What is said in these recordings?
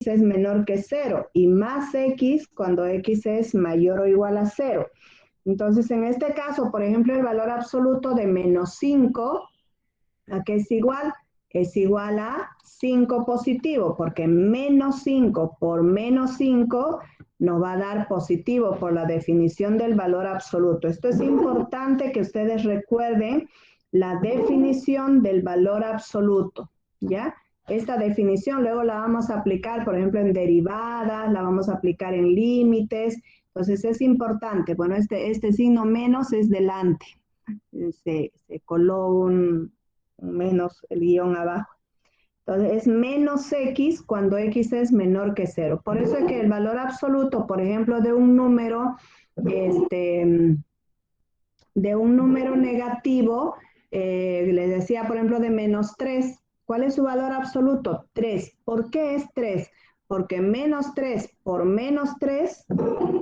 es menor que 0 y más x cuando x es mayor o igual a 0. Entonces, en este caso, por ejemplo, el valor absoluto de menos 5, ¿a qué es igual? Es igual a 5 positivo, porque menos 5 por menos 5 nos va a dar positivo por la definición del valor absoluto. Esto es importante que ustedes recuerden la definición del valor absoluto, ¿ya? Esta definición luego la vamos a aplicar, por ejemplo, en derivadas, la vamos a aplicar en límites. Entonces es importante. Bueno, este signo menos es delante. Se coló un menos el guión abajo. Entonces es menos x cuando x es menor que 0. Por eso es que el valor absoluto, por ejemplo, de un número, negativo, les decía, por ejemplo, de menos 3. ¿Cuál es su valor absoluto? 3. ¿Por qué es 3? Porque menos 3 por menos 3,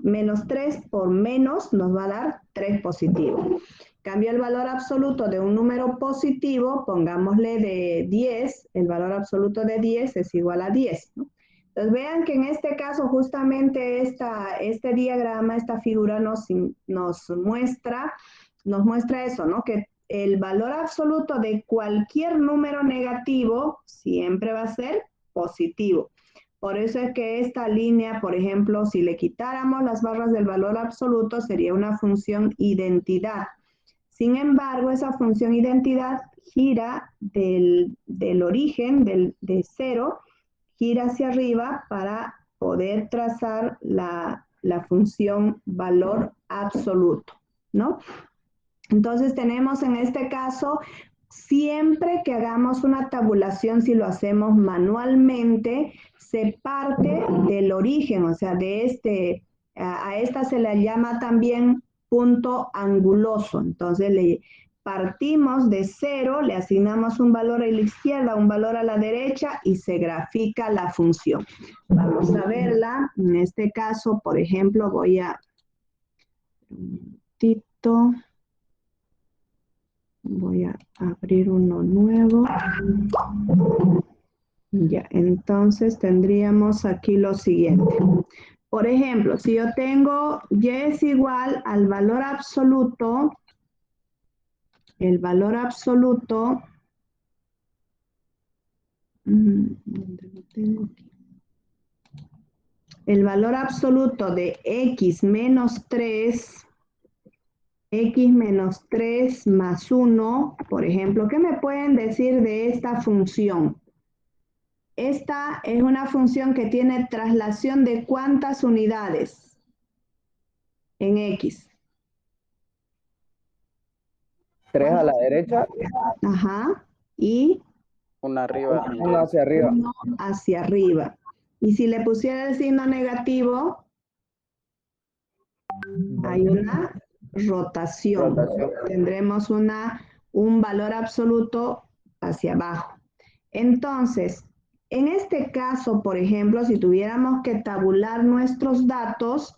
menos 3 por menos nos va a dar 3 positivo. Cambio el valor absoluto de un número positivo, pongámosle de 10, el valor absoluto de 10 es igual a 10, ¿no? Entonces vean que en este caso justamente este diagrama, esta figura nos muestra eso, ¿no? Que el valor absoluto de cualquier número negativo siempre va a ser positivo. Por eso es que esta línea, por ejemplo, si le quitáramos las barras del valor absoluto, sería una función identidad. Sin embargo, esa función identidad gira del origen, de 0, gira hacia arriba para poder trazar la función valor absoluto, ¿no? Entonces tenemos en este caso, siempre que hagamos una tabulación, si lo hacemos manualmente, se parte del origen, o sea, a esta se le llama también punto anguloso. Entonces partimos de 0, le asignamos un valor a la izquierda, un valor a la derecha y se grafica la función. Vamos a verla. En este caso, por ejemplo, voy a... Un momentito. Voy a abrir uno nuevo. Ya, entonces tendríamos aquí lo siguiente. Por ejemplo, si yo tengo y es igual al valor absoluto, el valor absoluto, ¿dónde lo tengo aquí? El valor absoluto de x menos 3, x menos 3 más 1, por ejemplo, ¿qué me pueden decir de esta función? Esta es una función que tiene traslación de ¿cuántas unidades en x? 3 a la derecha, Ajá. Y Una arriba. una hacia arriba. 1 hacia arriba. Y si le pusiera el signo negativo, hay una rotación. Tendremos un valor absoluto hacia abajo. Entonces, en este caso, por ejemplo, si tuviéramos que tabular nuestros datos,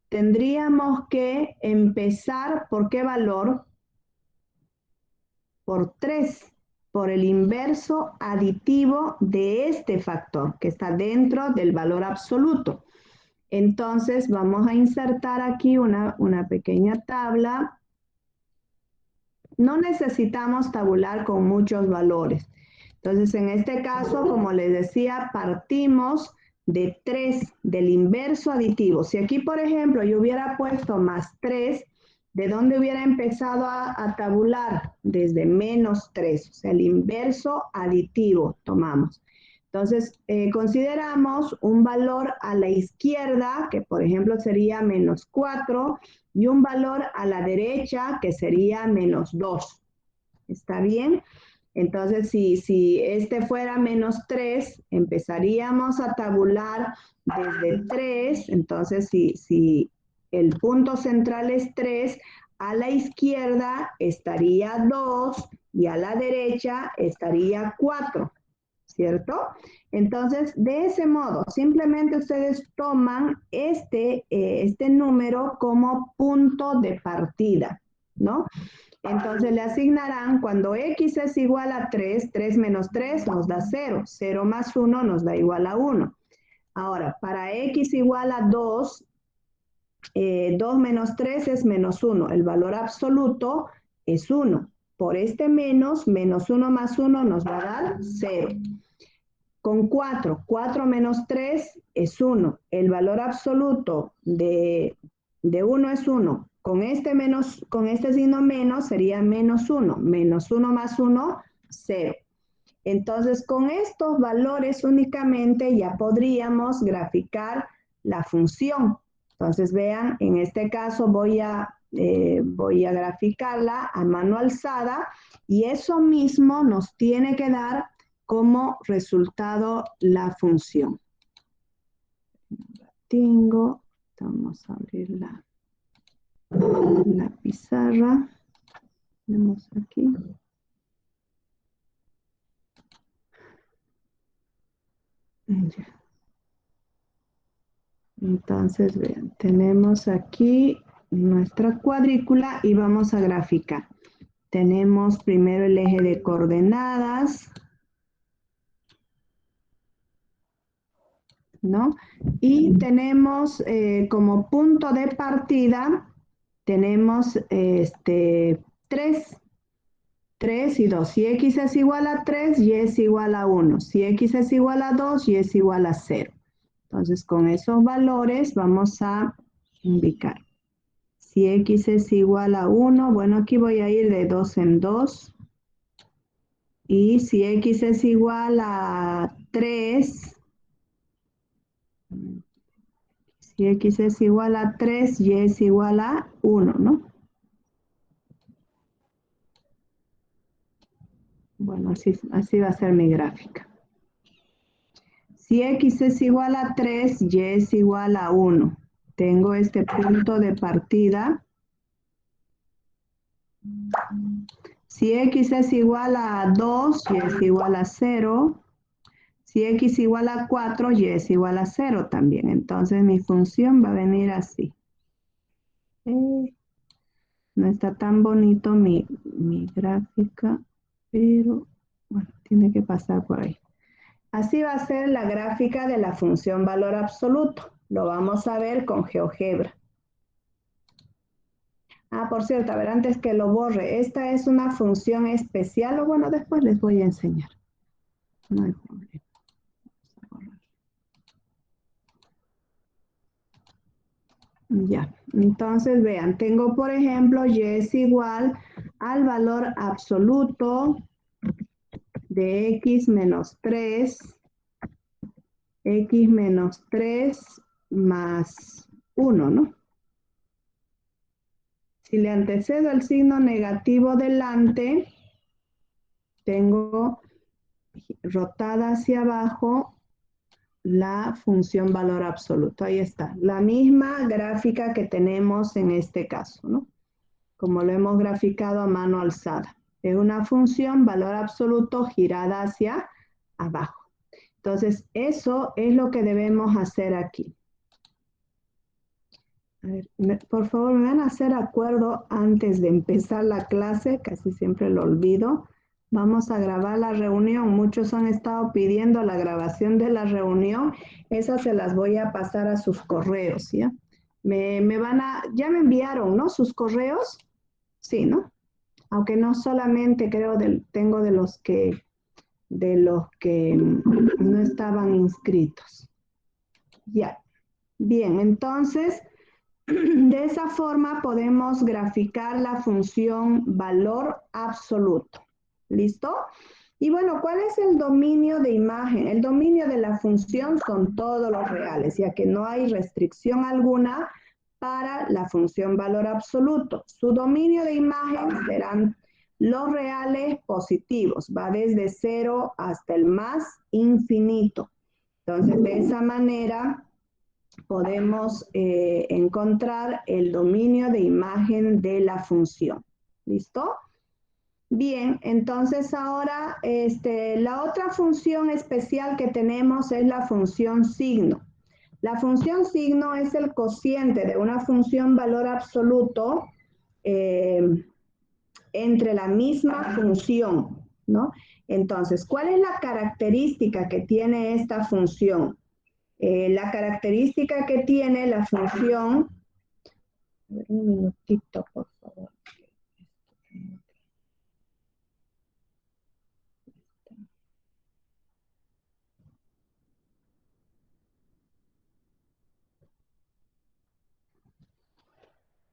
tendríamos que empezar, ¿por qué valor? Por 3, por el inverso aditivo de este factor, que está dentro del valor absoluto. Entonces, vamos a insertar aquí una pequeña tabla. No necesitamos tabular con muchos valores. Entonces, en este caso, como les decía, partimos de 3, del inverso aditivo. Si aquí, por ejemplo, yo hubiera puesto más 3, ¿de dónde hubiera empezado a tabular? Desde menos 3, o sea, el inverso aditivo tomamos. Entonces, consideramos un valor a la izquierda, que por ejemplo sería menos 4, y un valor a la derecha, que sería menos 2. ¿Está bien? Entonces, si este fuera menos 3, empezaríamos a tabular desde 3. Entonces, si el punto central es 3, a la izquierda estaría 2 y a la derecha estaría 4. ¿Cierto? Entonces, de ese modo, simplemente ustedes toman este número como punto de partida, ¿no? Entonces le asignarán, cuando x es igual a 3, 3 menos 3 nos da 0, 0 más 1 nos da igual a 1. Ahora, para x igual a 2, 2 menos 3 es menos 1. El valor absoluto es 1. Por este menos 1 más 1 nos va a dar 0. Con 4, 4 menos 3 es 1. El valor absoluto de 1 es 1. Con este signo menos sería menos 1. Menos 1 más 1, 0. Entonces, con estos valores únicamente ya podríamos graficar la función. Entonces, vean, en este caso voy a graficarla a mano alzada y eso mismo nos tiene que dar como resultado la función. Vamos a abrir la pizarra. Tenemos aquí. Ya. Entonces, vean, tenemos aquí nuestra cuadrícula y vamos a graficar. Tenemos primero el eje de coordenadas, ¿no? Y tenemos como punto de partida, tenemos 3. 3 y 2. Si x es igual a 3, y es igual a 1. Si x es igual a 2, y es igual a 0. Entonces, con esos valores vamos a indicar. Si x es igual a 1, bueno, aquí voy a ir de 2 en 2. Y si x es igual a 3, si x es igual a 3, y es igual a 1, ¿no? Bueno, así va a ser mi gráfica. Si x es igual a 3, y es igual a 1. Tengo este punto de partida. Si x es igual a 2, y es igual a 0. Si x igual a 4, y es igual a 0 también. Entonces mi función va a venir así. No está tan bonito mi gráfica, pero bueno, tiene que pasar por ahí. Así va a ser la gráfica de la función valor absoluto. Lo vamos a ver con GeoGebra. Ah, por cierto, a ver, antes que lo borre, esta es una función especial, o bueno, después les voy a enseñar. No hay problema. Ya, entonces vean, tengo por ejemplo y es igual al valor absoluto de x menos 3 más 1, ¿no? Si le antecedo el signo negativo delante, tengo rotada hacia abajo la función valor absoluto. Ahí está, la misma gráfica que tenemos en este caso, ¿no? Como lo hemos graficado a mano alzada. Es una función valor absoluto girada hacia abajo. Entonces, eso es lo que debemos hacer aquí. A ver, por favor, me van a hacer acuerdo antes de empezar la clase, casi siempre lo olvido. Vamos a grabar la reunión. Muchos han estado pidiendo la grabación de la reunión. Esas se las voy a pasar a sus correos, ¿ya? Ya me enviaron, ¿no? Sus correos. Sí, ¿no? Aunque no solamente creo tengo de los que no estaban inscritos. Ya. Bien, entonces, de esa forma podemos graficar la función valor absoluto. ¿Listo? Y bueno, ¿cuál es el dominio de imagen? El dominio de la función son todos los reales, ya que no hay restricción alguna para la función valor absoluto. Su dominio de imagen serán los reales positivos, va desde 0 hasta el más infinito. Entonces, de esa manera podemos encontrar el dominio de imagen de la función. ¿Listo? Bien, entonces ahora la otra función especial que tenemos es la función signo. La función signo es el cociente de una función valor absoluto entre la misma función, ¿no? Entonces, ¿cuál es la característica que tiene esta función? La característica que tiene la función, a ver, un minutito, por favor.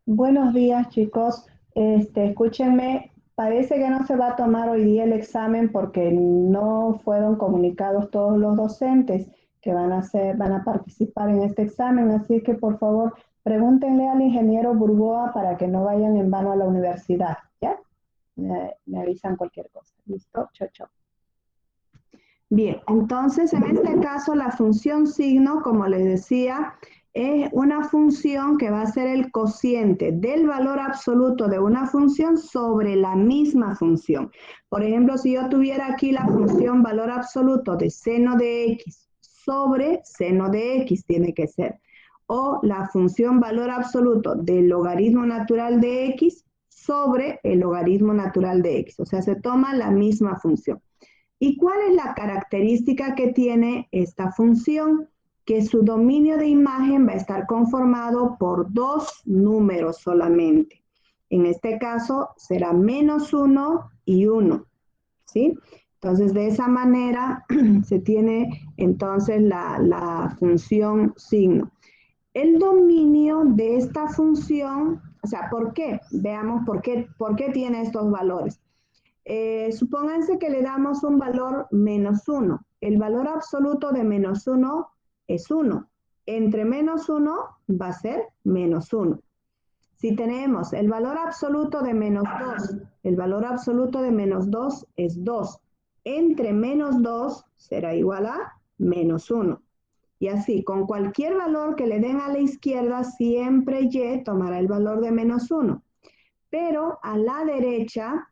Buenos días, chicos. Escúchenme, parece que no se va a tomar hoy día el examen porque no fueron comunicados todos los docentes que van a participar en este examen, así que por favor pregúntenle al ingeniero Burgoa para que no vayan en vano a la universidad, ¿ya? Me avisan cualquier cosa. ¿Listo? Chao, chao. Bien, entonces en este caso la función signo, como les decía, es una función que va a ser el cociente del valor absoluto de una función sobre la misma función. Por ejemplo, si yo tuviera aquí la función valor absoluto de seno de x sobre seno de x, tiene que ser. O la función valor absoluto del logaritmo natural de x sobre el logaritmo natural de x. O sea, se toma la misma función. ¿Y cuál es la característica que tiene esta función? Que su dominio de imagen va a estar conformado por dos números solamente. En este caso será -1 y 1, ¿sí? Entonces, de esa manera se tiene entonces la función signo. El dominio de esta función, o sea, ¿por qué? Veamos por qué tiene estos valores. Supónganse que le damos un valor -1. El valor absoluto de -1 es 1. Entre -1 va a ser -1. Si tenemos el valor absoluto de -2, el valor absoluto de -2 es 2. Entre -2 será igual a -1. Y así, con cualquier valor que le den a la izquierda, siempre y tomará el valor de -1. Pero a la derecha,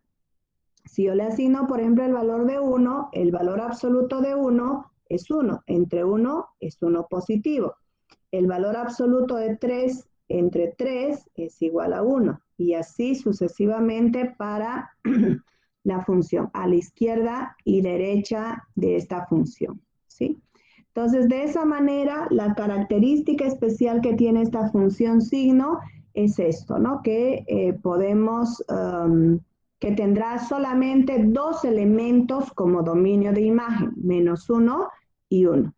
si yo le asigno, por ejemplo, el valor de 1, el valor absoluto de 1 es 1. Entre 1 es 1 positivo. El valor absoluto de 3 entre 3 es igual a 1. Y así sucesivamente para la función, a la izquierda y derecha de esta función, ¿sí? Entonces, de esa manera, la característica especial que tiene esta función signo es esto, ¿no? Que podemos... que tendrá solamente dos elementos como dominio de imagen, -1 y 1.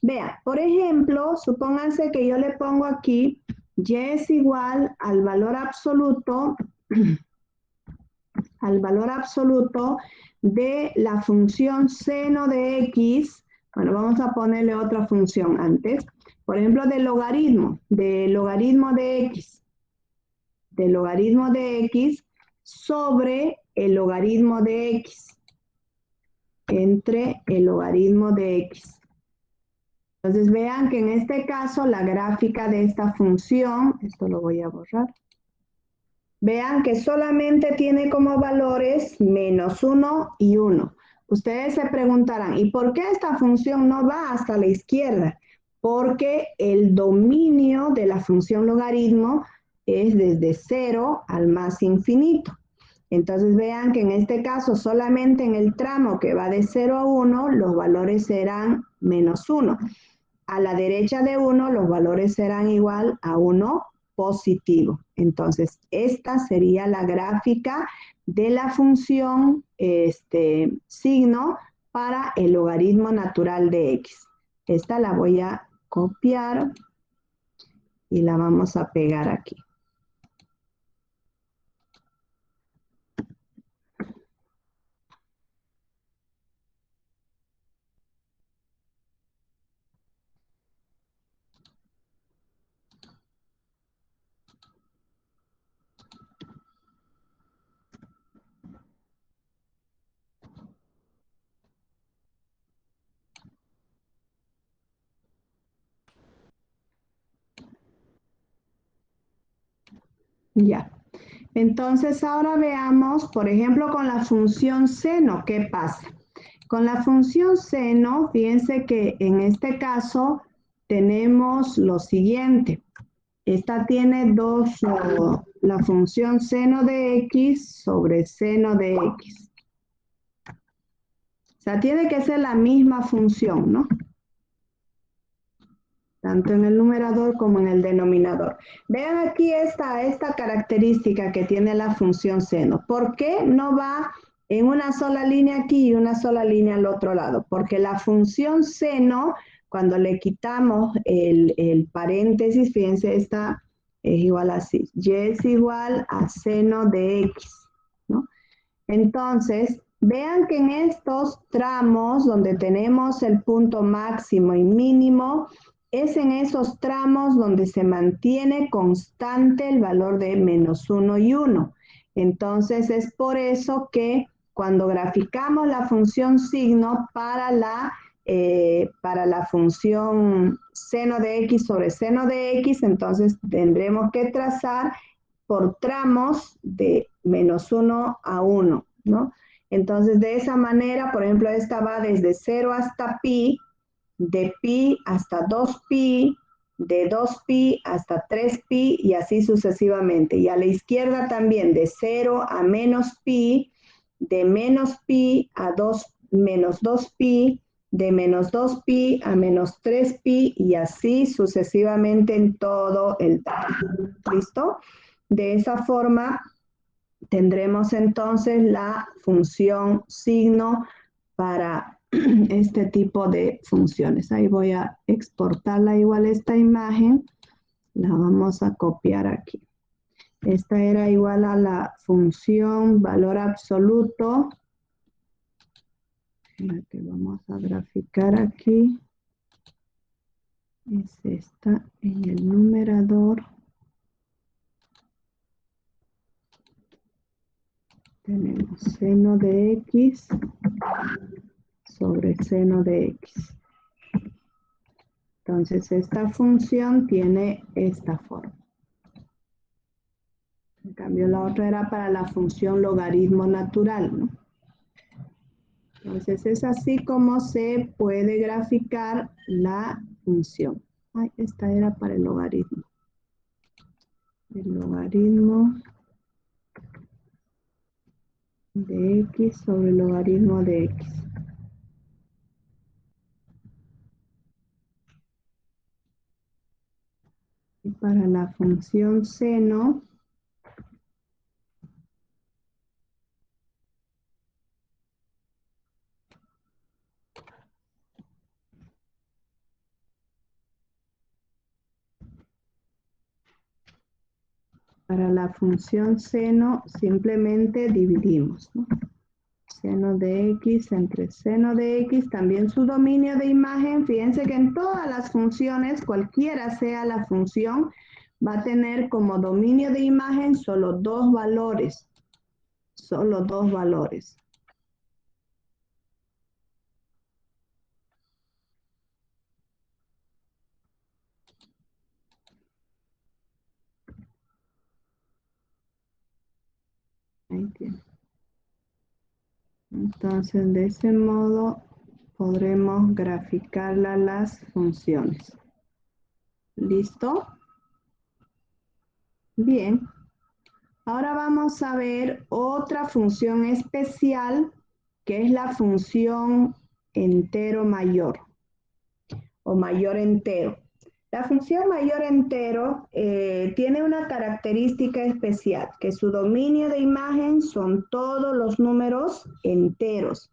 Vean, por ejemplo, supónganse que yo le pongo aquí y es igual al valor absoluto de la función seno de x. Bueno, vamos a ponerle otra función antes. Por ejemplo, del logaritmo de x, sobre el logaritmo de x, entre el logaritmo de x. Entonces vean que en este caso la gráfica de esta función, esto lo voy a borrar, vean que solamente tiene como valores -1 y 1. Ustedes se preguntarán, ¿y por qué esta función no va hasta la izquierda? Porque el dominio de la función logaritmo es desde 0 al más infinito. Entonces vean que en este caso solamente en el tramo que va de 0 a 1 los valores serán -1. A la derecha de 1 los valores serán igual a 1 positivo. Entonces esta sería la gráfica de la función signo para el logaritmo natural de x. Esta la voy a copiar y la vamos a pegar aquí. Ya. Entonces ahora veamos, por ejemplo, con la función seno, ¿qué pasa? Con la función seno, fíjense que en este caso tenemos lo siguiente. Esta tiene la función seno de x sobre seno de x. O sea, tiene que ser la misma función, ¿no? tanto en el numerador como en el denominador. Vean aquí esta característica que tiene la función seno. ¿Por qué no va en una sola línea aquí y una sola línea al otro lado? Porque la función seno, cuando le quitamos el paréntesis, fíjense, esta es igual así. Y es igual a seno de X, ¿no? Entonces, vean que en estos tramos donde tenemos el punto máximo y mínimo, es en esos tramos donde se mantiene constante el valor de -1 y 1. Entonces, es por eso que cuando graficamos la función signo para la función seno de X sobre seno de X, entonces tendremos que trazar por tramos de -1 a 1, ¿no? Entonces, de esa manera, por ejemplo, esta va desde 0 hasta pi, de pi hasta 2pi, de 2pi hasta 3pi y así sucesivamente. Y a la izquierda también de 0 a -pi, de -pi a menos 2pi, de -2pi a -3pi y así sucesivamente en todo el tramo. ¿Listo? De esa forma tendremos entonces la función signo para este tipo de funciones. Ahí voy a exportarla igual esta imagen. La vamos a copiar aquí. Esta era igual a la función valor absoluto. La que vamos a graficar aquí es esta en el numerador. Tenemos seno de X sobre seno de X. Entonces, esta función tiene esta forma. En cambio, la otra era para la función logaritmo natural, ¿no? Entonces, es así como se puede graficar la función. Ay, esta era para el logaritmo. El logaritmo de X sobre el logaritmo de X. Y para la función seno, simplemente dividimos, ¿no? Seno de X entre seno de X, también su dominio de imagen. Fíjense que en todas las funciones, cualquiera sea la función, va a tener como dominio de imagen solo dos valores. Solo dos valores. Ahí tiene. Entonces, de ese modo podremos graficar las funciones. ¿Listo? Bien. Ahora vamos a ver otra función especial, que es la función entero mayor o mayor entero. La función mayor entero tiene una característica especial, que su dominio de imagen son todos los números enteros.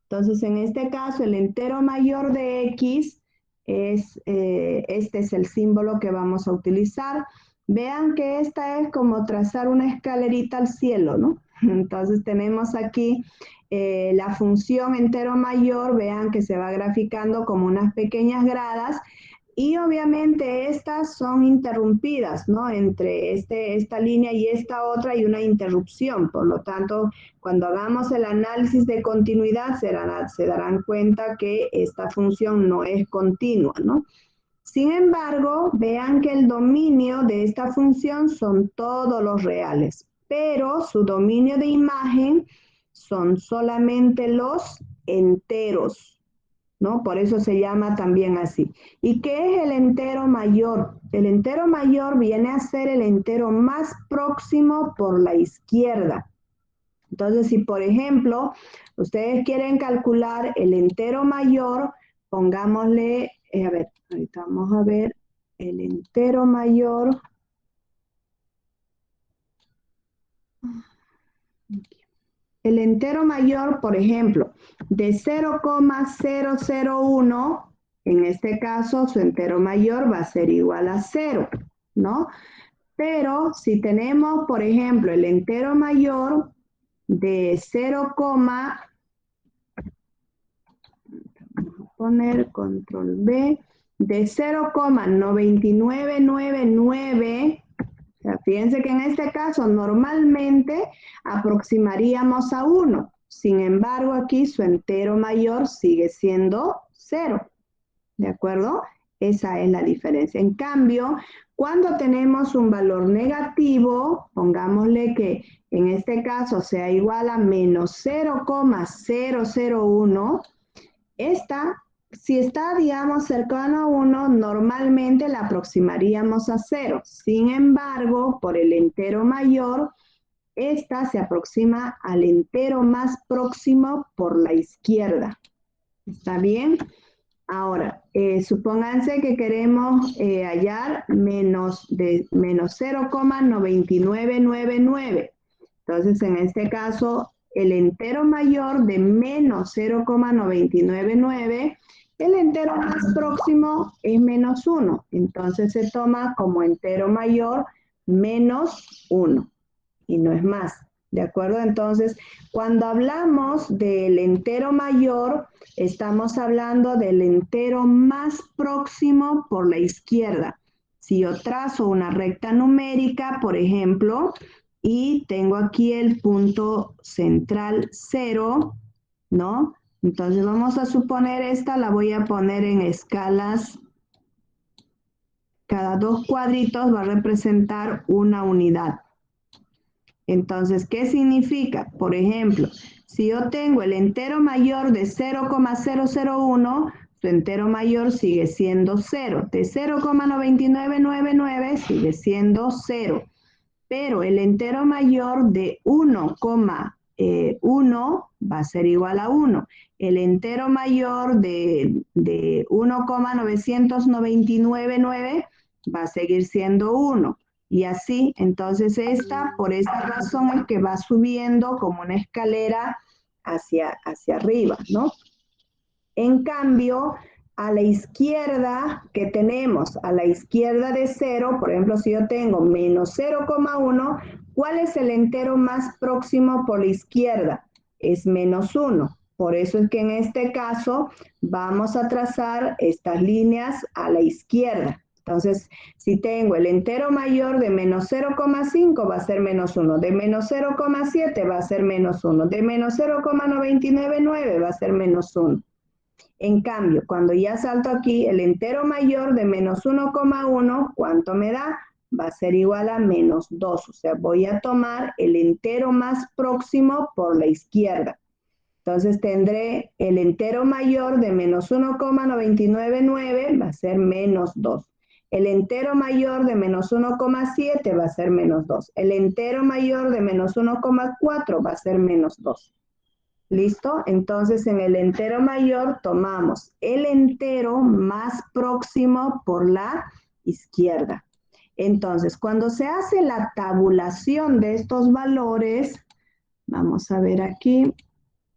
Entonces, en este caso, el entero mayor de X este es el símbolo que vamos a utilizar. Vean que esta es como trazar una escalerita al cielo, ¿no? Entonces tenemos aquí la función entero mayor, vean que se va graficando como unas pequeñas gradas y obviamente estas son interrumpidas, ¿no? Entre esta línea y esta otra hay una interrupción, por lo tanto, cuando hagamos el análisis de continuidad se darán cuenta que esta función no es continua, ¿no? Sin embargo, vean que el dominio de esta función son todos los reales, pero su dominio de imagen son solamente los enteros, ¿no? Por eso se llama también así. ¿Y qué es el entero mayor? El entero mayor viene a ser el entero más próximo por la izquierda. Entonces, si por ejemplo, ustedes quieren calcular el entero mayor, pongámosle, a ver, Ahorita vamos a ver el entero mayor. El entero mayor, por ejemplo, de 0,001, en este caso su entero mayor va a ser igual a 0, ¿no? Pero si tenemos, por ejemplo, el entero mayor de 0, vamos a poner control B, de 0,9999, o sea, fíjense que en este caso normalmente aproximaríamos a 1. Sin embargo, aquí su entero mayor sigue siendo 0. ¿De acuerdo? Esa es la diferencia. En cambio, cuando tenemos un valor negativo, pongámosle que en este caso sea igual a menos 0,001, si está, digamos, cercano a 1, normalmente la aproximaríamos a 0. Sin embargo, por el entero mayor, esta se aproxima al entero más próximo por la izquierda. ¿Está bien? Ahora, supónganse que queremos hallar menos 0,9999. Entonces, en este caso, el entero mayor de menos 0,999, el entero más próximo es menos 1. Entonces, se toma como entero mayor menos 1 y no es más. ¿De acuerdo? Entonces, cuando hablamos del entero mayor, estamos hablando del entero más próximo por la izquierda. Si yo trazo una recta numérica, por ejemplo, y tengo aquí el punto central 0, ¿no? Entonces vamos a suponer esta, la voy a poner en escalas. Cada 2 cuadritos va a representar una unidad. Entonces, ¿qué significa? Por ejemplo, si yo tengo el entero mayor de 0,001, su entero mayor sigue siendo 0. De 0,9999 sigue siendo 0. Pero el entero mayor de 1,1 va a ser igual a 1. El entero mayor de 1,9999 va a seguir siendo 1. Y así, entonces por esta razón es que va subiendo como una escalera hacia arriba, ¿no? En cambio, a la izquierda que tenemos, a la izquierda de 0, por ejemplo, si yo tengo menos 0,1, ¿cuál es el entero más próximo por la izquierda? Es menos 1. Por eso es que en este caso vamos a trazar estas líneas a la izquierda. Entonces, si tengo el entero mayor de menos 0,5 va a ser menos 1, de menos 0,7 va a ser menos 1, de menos 0,999 va a ser menos 1. En cambio, cuando ya salto aquí, el entero mayor de menos 1,1, ¿cuánto me da? Va a ser igual a menos 2. O sea, voy a tomar el entero más próximo por la izquierda. Entonces tendré el entero mayor de menos 1,999 va a ser menos 2. El entero mayor de menos 1,7 va a ser menos 2. El entero mayor de menos 1,4 va a ser menos 2. ¿Listo? Entonces en el entero mayor tomamos el entero más próximo por la izquierda. Entonces, cuando se hace la tabulación de estos valores, vamos a ver aquí,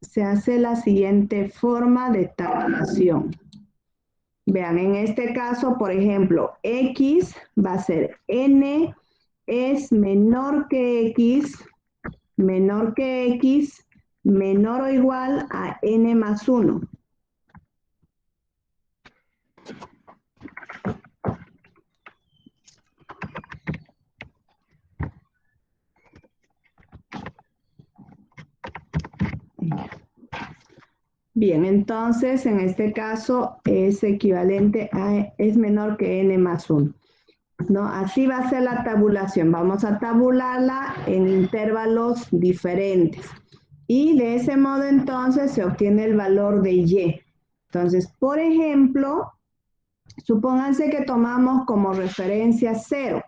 se hace la siguiente forma de tabulación. Vean, en este caso, por ejemplo, X va a ser N es menor que X, menor o igual a N más 1. Bien, entonces en este caso es equivalente a, es menor que N más 1. ¿No? Así va a ser la tabulación. Vamos a tabularla en intervalos diferentes. Y de ese modo entonces se obtiene el valor de Y. Entonces, por ejemplo, supónganse que tomamos como referencia 0.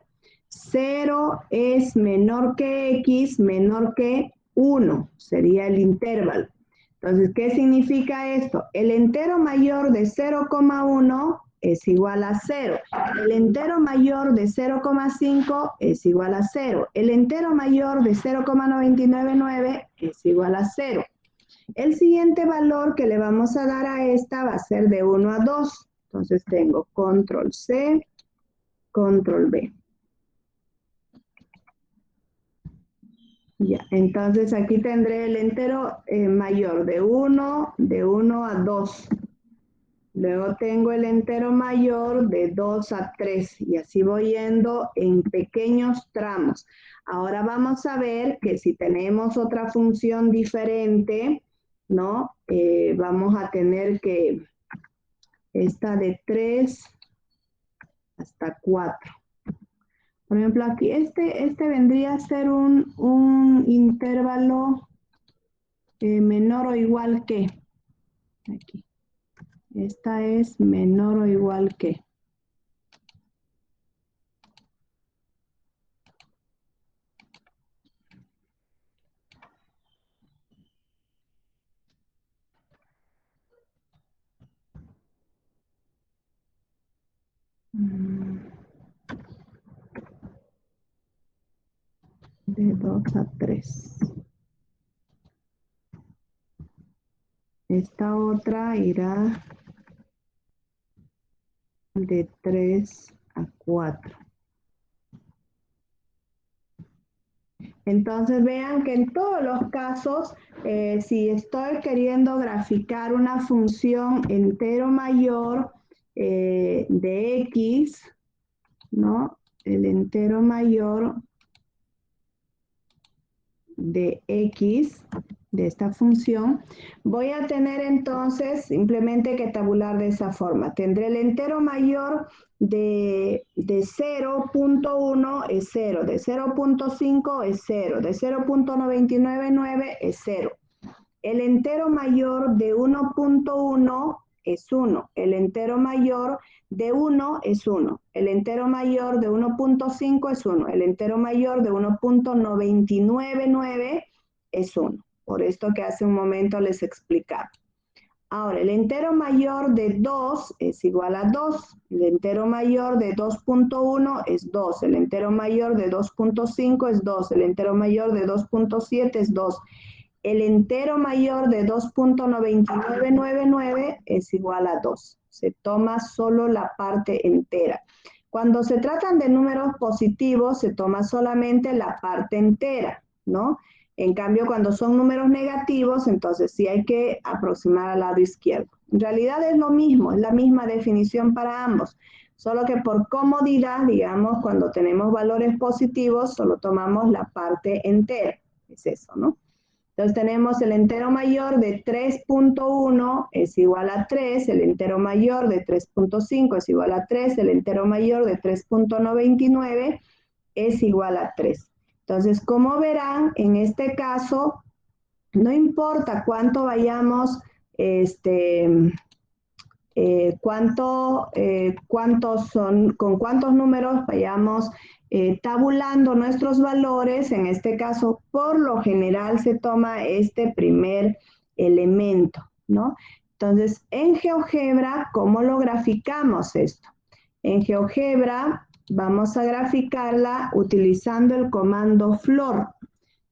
0 es menor que X, menor que 1. Sería el intervalo. Entonces, ¿qué significa esto? El entero mayor de 0,1 es igual a 0. El entero mayor de 0,5 es igual a 0. El entero mayor de 0,999 es igual a 0. El siguiente valor que le vamos a dar a esta va a ser de 1 a 2. Entonces tengo control C, control V. Ya, entonces aquí tendré el entero mayor de 1 a 2. Luego tengo el entero mayor de 2 a 3 y así voy yendo en pequeños tramos. Ahora vamos a ver que si tenemos otra función diferente, ¿no? Vamos a tener que esta de 3 hasta 4. Por ejemplo, aquí este vendría a ser un intervalo menor o igual que. Aquí. Esta es menor o igual que. De 2 a 3. Esta otra irá de 3 a 4. Entonces vean que en todos los casos, si estoy queriendo graficar una función entero mayor de x, ¿no? El entero mayor de x, de esta función, voy a tener entonces simplemente que tabular de esa forma. Tendré el entero mayor de 0.1 es 0, de 0.5 es 0, de 0.999 es 0. El entero mayor de 1.1 es 1. El entero mayor de 1 es 1. El entero mayor de 1.5 es 1. El entero mayor de 1.999 es 1. Por esto que hace un momento les explicaba. Ahora, el entero mayor de 2 es igual a 2. El entero mayor de 2.1 es 2. El entero mayor de 2.5 es 2. El entero mayor de 2.7 es 2. El entero mayor de 2.9999 es igual a 2. Se toma solo la parte entera. Cuando se tratan de números positivos, se toma solamente la parte entera, ¿no? En cambio, cuando son números negativos, entonces sí hay que aproximar al lado izquierdo. En realidad es lo mismo, es la misma definición para ambos. Solo que por comodidad, digamos, cuando tenemos valores positivos, solo tomamos la parte entera. Es eso, ¿no? Entonces tenemos el entero mayor de 3.1 es igual a 3, el entero mayor de 3.5 es igual a 3, el entero mayor de 3.99 es igual a 3. Entonces, como verán, en este caso, no importa cuánto vayamos, con cuántos números vayamos tabulando nuestros valores, en este caso, por lo general se toma este primer elemento, ¿no? Entonces, en GeoGebra, ¿cómo lo graficamos esto? En GeoGebra vamos a graficarla utilizando el comando floor.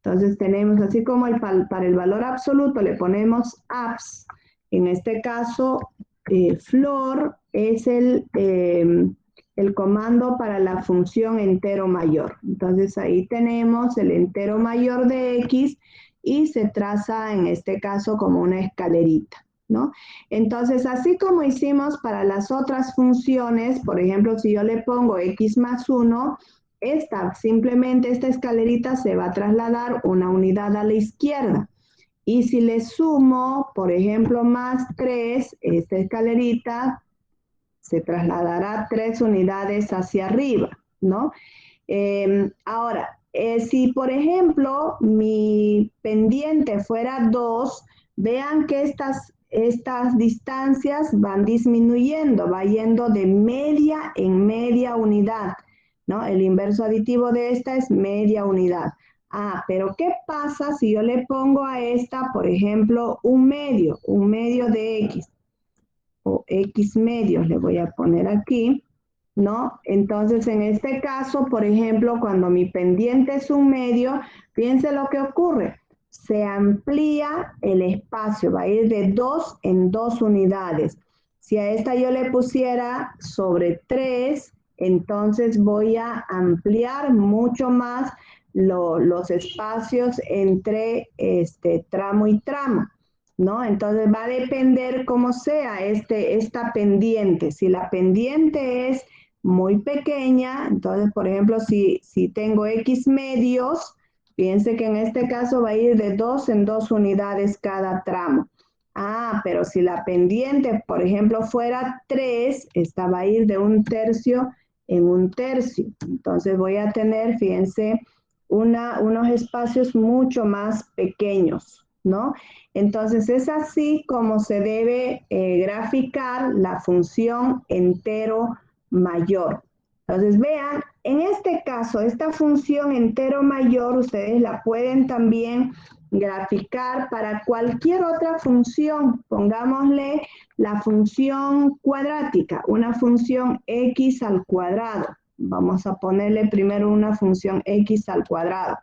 Entonces tenemos, así como para el valor absoluto le ponemos abs, en este caso floor es el comando para la función entero mayor. Entonces ahí tenemos el entero mayor de x y se traza en este caso como una escalerita, ¿no? Entonces, así como hicimos para las otras funciones, por ejemplo, si yo le pongo x más 1, simplemente esta escalerita se va a trasladar una unidad a la izquierda. Y si le sumo, por ejemplo, más 3, esta escalerita se trasladará 3 unidades hacia arriba, ¿no? Ahora, si por ejemplo mi pendiente fuera 2, vean que estas distancias van disminuyendo, va yendo de media en media unidad, ¿no? El inverso aditivo de esta es media unidad. Ah, pero ¿qué pasa si yo le pongo a esta, por ejemplo, un medio de x? o X medios, le voy a poner aquí, ¿no? Entonces, en este caso, por ejemplo, cuando mi pendiente es un medio, fíjense lo que ocurre. Se amplía el espacio, va a ir de 2 en 2 unidades. Si a esta yo le pusiera sobre 3, entonces voy a ampliar mucho más los espacios entre tramo y tramo, ¿no? Entonces va a depender cómo sea esta pendiente. Si la pendiente es muy pequeña, entonces, por ejemplo, si tengo X medios, fíjense que en este caso va a ir de 2 en 2 unidades cada tramo. Ah, pero si la pendiente, por ejemplo, fuera 3, esta va a ir de 1/3 en 1/3. Entonces voy a tener, fíjense, unos espacios mucho más pequeños, ¿no? Entonces es así como se debe graficar la función entero mayor. Entonces vean, en este caso, esta función entero mayor, ustedes la pueden también graficar para cualquier otra función. Pongámosle la función cuadrática, una función x al cuadrado. Vamos a ponerle primero una función x al cuadrado.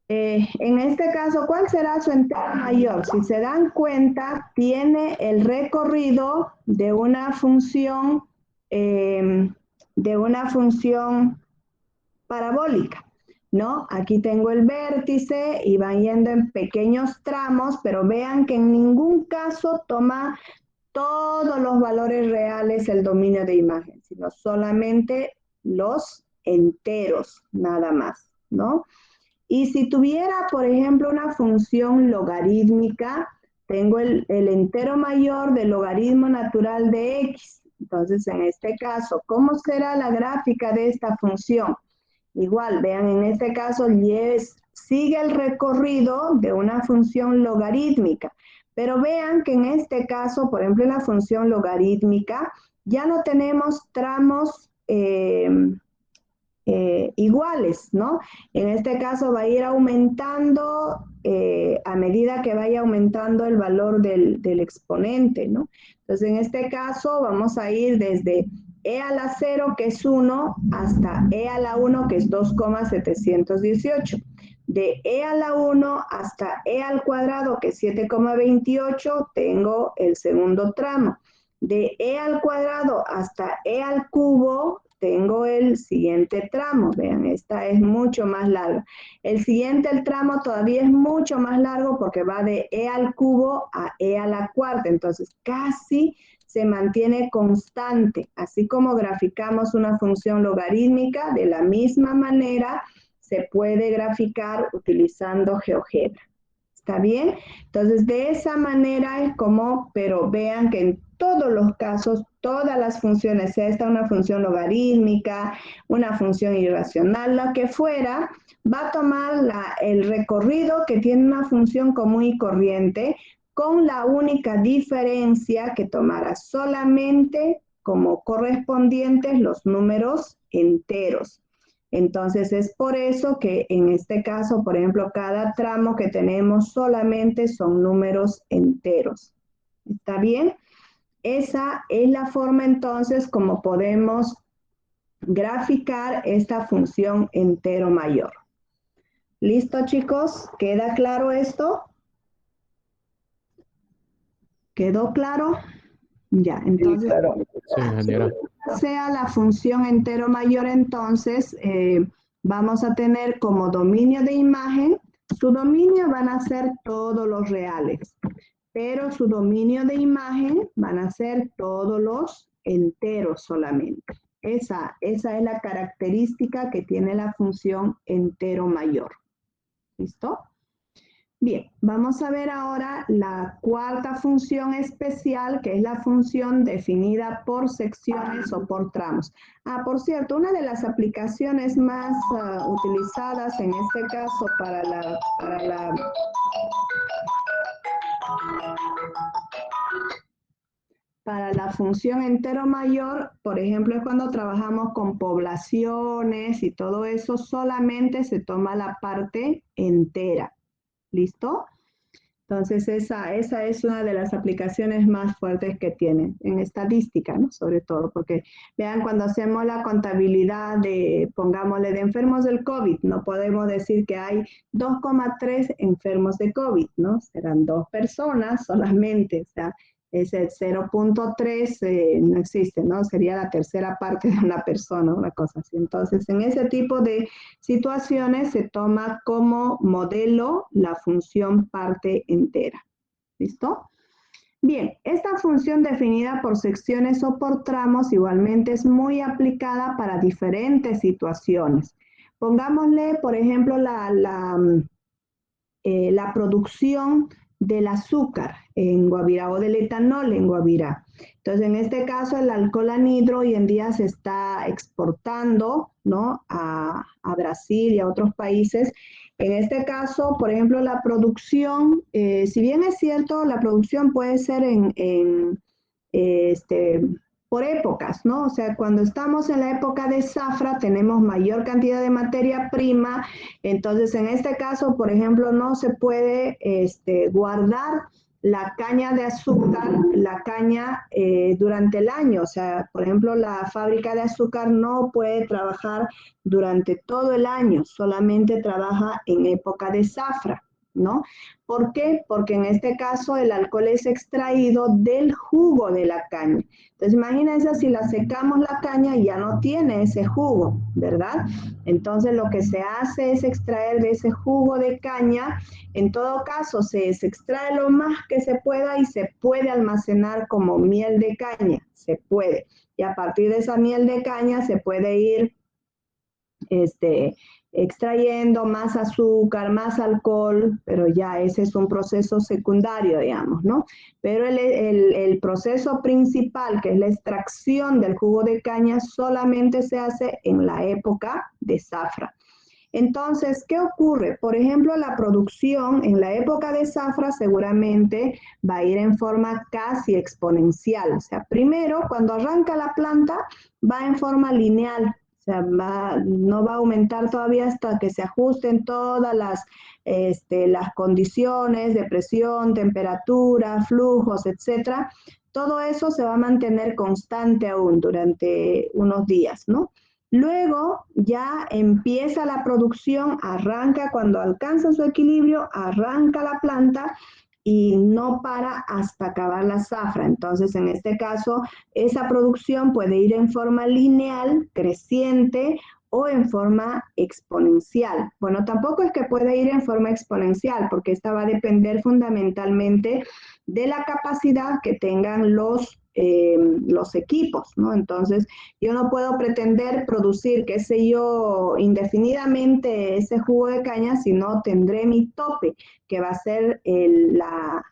En este caso, ¿cuál será su entero mayor? Si se dan cuenta, tiene el recorrido de una función parabólica, ¿no? Aquí tengo el vértice y van yendo en pequeños tramos, pero vean que en ningún caso toma todos los valores reales el dominio de imagen, sino solamente los enteros, nada más, ¿no? Y si tuviera, por ejemplo, una función logarítmica, tengo el entero mayor del logaritmo natural de x. Entonces, en este caso, ¿cómo será la gráfica de esta función? Igual, vean, en este caso, sigue el recorrido de una función logarítmica. Pero vean que en este caso, por ejemplo, en la función logarítmica, ya no tenemos tramos iguales, ¿no? En este caso va a ir aumentando a medida que vaya aumentando el valor del exponente, ¿no? Entonces, en este caso vamos a ir desde e a la 0, que es 1, hasta e a la 1, que es 2,718. De e a la 1 hasta e al cuadrado, que es 7,28, tengo el segundo tramo. De e al cuadrado hasta e al cubo, tengo el siguiente tramo. Vean, esta es mucho más larga. El siguiente, el tramo, todavía es mucho más largo porque va de e al cubo a e a la cuarta. Entonces, casi se mantiene constante. Así como graficamos una función logarítmica, de la misma manera se puede graficar utilizando GeoGebra. ¿Está bien? Entonces, de esa manera es como, pero vean que en todos los casos, todas las funciones, sea esta una función logarítmica, una función irracional, lo que fuera, va a tomar el recorrido que tiene una función común y corriente, con la única diferencia que tomará solamente como correspondientes los números enteros. Entonces es por eso que en este caso, por ejemplo, cada tramo que tenemos solamente son números enteros. ¿Está bien? Esa es la forma entonces como podemos graficar esta función entero mayor. ¿Listo, chicos? ¿Queda claro esto? ¿Quedó claro? Ya, entonces, Sí, claro. Sí, ingeniera. sea la función entero mayor, entonces vamos a tener como dominio de imagen, su dominio van a ser todos los reales, pero su dominio de imagen van a ser todos los enteros solamente. Esa es la característica que tiene la función entero mayor. ¿Listo? Bien, vamos a ver ahora la cuarta función especial, que es la función definida por secciones o por tramos. Ah, por cierto, una de las aplicaciones más utilizadas en este caso para la función entero mayor, por ejemplo, es cuando trabajamos con poblaciones y todo eso, solamente se toma la parte entera. ¿Listo? Entonces, esa es una de las aplicaciones más fuertes que tiene en estadística, ¿no? Sobre todo, porque vean, cuando hacemos la contabilidad de, pongámosle, de enfermos del COVID, no podemos decir que hay 2,3 enfermos de COVID, ¿no? Serán 2 personas solamente, o sea, ese 0,3 no existe, ¿no? Sería la tercera parte de una persona, una cosa así. Entonces, en ese tipo de situaciones se toma como modelo la función parte entera. ¿Listo? Bien, esta función definida por secciones o por tramos igualmente es muy aplicada para diferentes situaciones. Pongámosle, por ejemplo, la producción del azúcar en Guavirá o del etanol en Guavirá. Entonces, en este caso, el alcohol anhidro hoy en día se está exportando, ¿no? a Brasil y a otros países. En este caso, por ejemplo, la producción, si bien es cierto, la producción puede ser este, por épocas, ¿no? O sea, cuando estamos en la época de zafra tenemos mayor cantidad de materia prima, entonces en este caso, por ejemplo, no se puede guardar la caña de azúcar, la caña durante el año, o sea, por ejemplo, la fábrica de azúcar no puede trabajar durante todo el año, solamente trabaja en época de zafra, ¿no? ¿Por qué? Porque en este caso el alcohol es extraído del jugo de la caña. Entonces imagínense si la secamos la caña ya no tiene ese jugo, ¿verdad? Entonces lo que se hace es extraer de ese jugo de caña. En todo caso se extrae lo más que se pueda y se puede almacenar como miel de caña, se puede. Y a partir de esa miel de caña se puede ir extrayendo más azúcar, más alcohol, pero ya ese es un proceso secundario, digamos, ¿no? Pero el proceso principal, que es la extracción del jugo de caña, solamente se hace en la época de zafra. Entonces, ¿qué ocurre? Por ejemplo, la producción en la época de zafra seguramente va a ir en forma casi exponencial. O sea, primero, cuando arranca la planta, va en forma lineal. O sea, no va a aumentar todavía hasta que se ajusten todas las condiciones de presión, temperatura, flujos, etcétera. Todo eso se va a mantener constante aún durante unos días, ¿no? Luego ya empieza la producción, arranca cuando alcanza su equilibrio, arranca la planta y no para hasta acabar la zafra. Entonces, en este caso, esa producción puede ir en forma lineal, creciente o en forma exponencial. Bueno, tampoco es que pueda ir en forma exponencial, porque esta va a depender fundamentalmente de la capacidad que tengan los equipos, ¿no? Entonces, yo no puedo pretender producir, qué sé yo, indefinidamente ese jugo de caña si no tendré mi tope, que va a ser la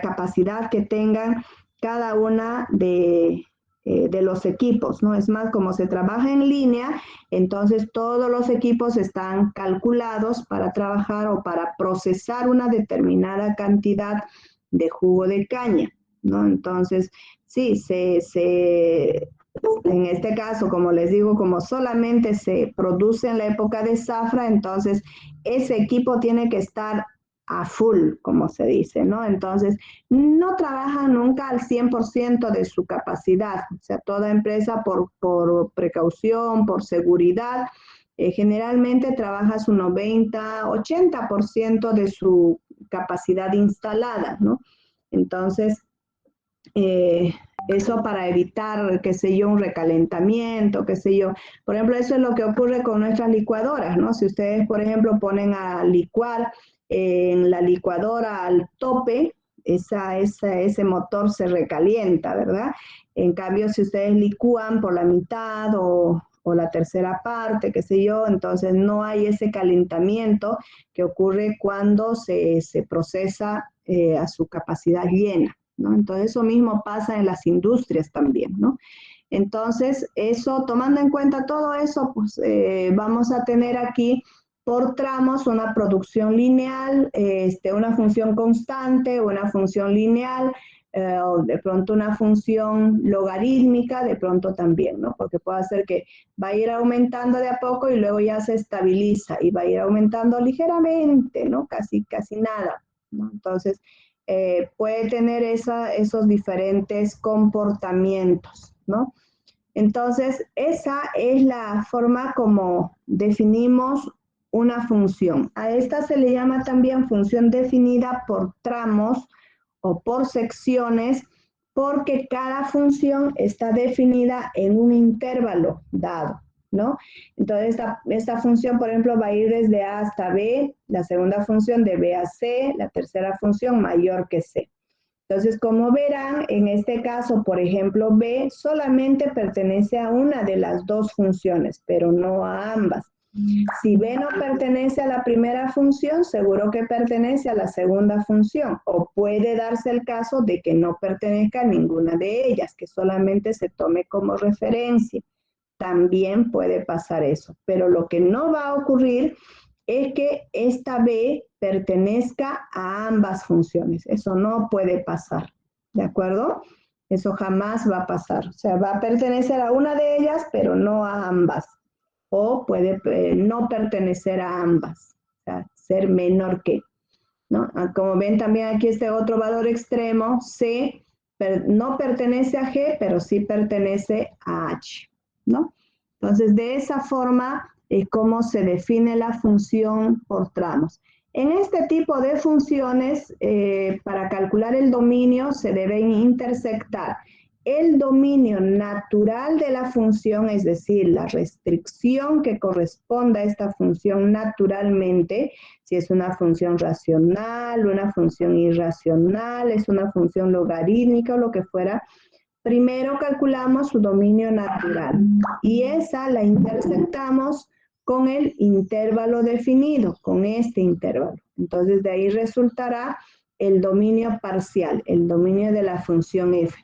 capacidad que tengan cada una de los equipos, ¿no? Es más, como se trabaja en línea, entonces todos los equipos están calculados para trabajar o para procesar una determinada cantidad de jugo de caña, ¿no? Entonces, sí, en este caso, como les digo, como solamente se produce en la época de zafra, entonces ese equipo tiene que estar a full, como se dice, ¿no? Entonces, no trabajan nunca al 100% de su capacidad. O sea, toda empresa por precaución, por seguridad, generalmente trabaja su 90, 80% de su capacidad instalada, ¿no? Entonces, eso para evitar, qué sé yo, un recalentamiento, qué sé yo. Por ejemplo, eso es lo que ocurre con nuestras licuadoras, ¿no? Si ustedes, por ejemplo, ponen a licuar en la licuadora al tope, ese motor se recalienta, ¿verdad? En cambio, si ustedes licúan por la mitad o la tercera parte, qué sé yo, entonces no hay ese calentamiento que ocurre cuando se procesa a su capacidad llena, ¿no? Entonces eso mismo pasa en las industrias también, ¿no? Entonces, eso, tomando en cuenta todo eso, pues vamos a tener aquí por tramos una producción lineal, una función constante, una función lineal, o de pronto una función logarítmica, de pronto también, ¿no? Porque puede ser que va a ir aumentando de a poco y luego ya se estabiliza y va a ir aumentando ligeramente, ¿no? Casi nada, ¿no? Entonces, puede tener esos diferentes comportamientos, ¿no? Entonces, esa es la forma como definimos una función. A esta se le llama también función definida por tramos o por secciones, porque cada función está definida en un intervalo dado, ¿no? Entonces, esta función, por ejemplo, va a ir desde A hasta B, la segunda función de B a C, la tercera función mayor que C. Entonces, como verán, en este caso, por ejemplo, B solamente pertenece a una de las dos funciones, pero no a ambas. Si B no pertenece a la primera función, seguro que pertenece a la segunda función, o puede darse el caso de que no pertenezca a ninguna de ellas, que solamente se tome como referencia. También puede pasar eso, pero lo que no va a ocurrir es que esta B pertenezca a ambas funciones. Eso no puede pasar, ¿de acuerdo? Eso jamás va a pasar. O sea, va a pertenecer a una de ellas, pero no a ambas. O puede no pertenecer a ambas, o sea, ser menor que, ¿no? Como ven también aquí este otro valor extremo, C no pertenece a G, pero sí pertenece a H, ¿no? Entonces, de esa forma es como se define la función por tramos. En este tipo de funciones, para calcular el dominio se deben intersectar el dominio natural de la función, es decir, la restricción que corresponde a esta función naturalmente, si es una función racional, una función irracional, es una función logarítmica o lo que fuera. Primero calculamos su dominio natural y esa la intersectamos con el intervalo definido, con este intervalo. Entonces de ahí resultará el dominio parcial, el dominio de la función f.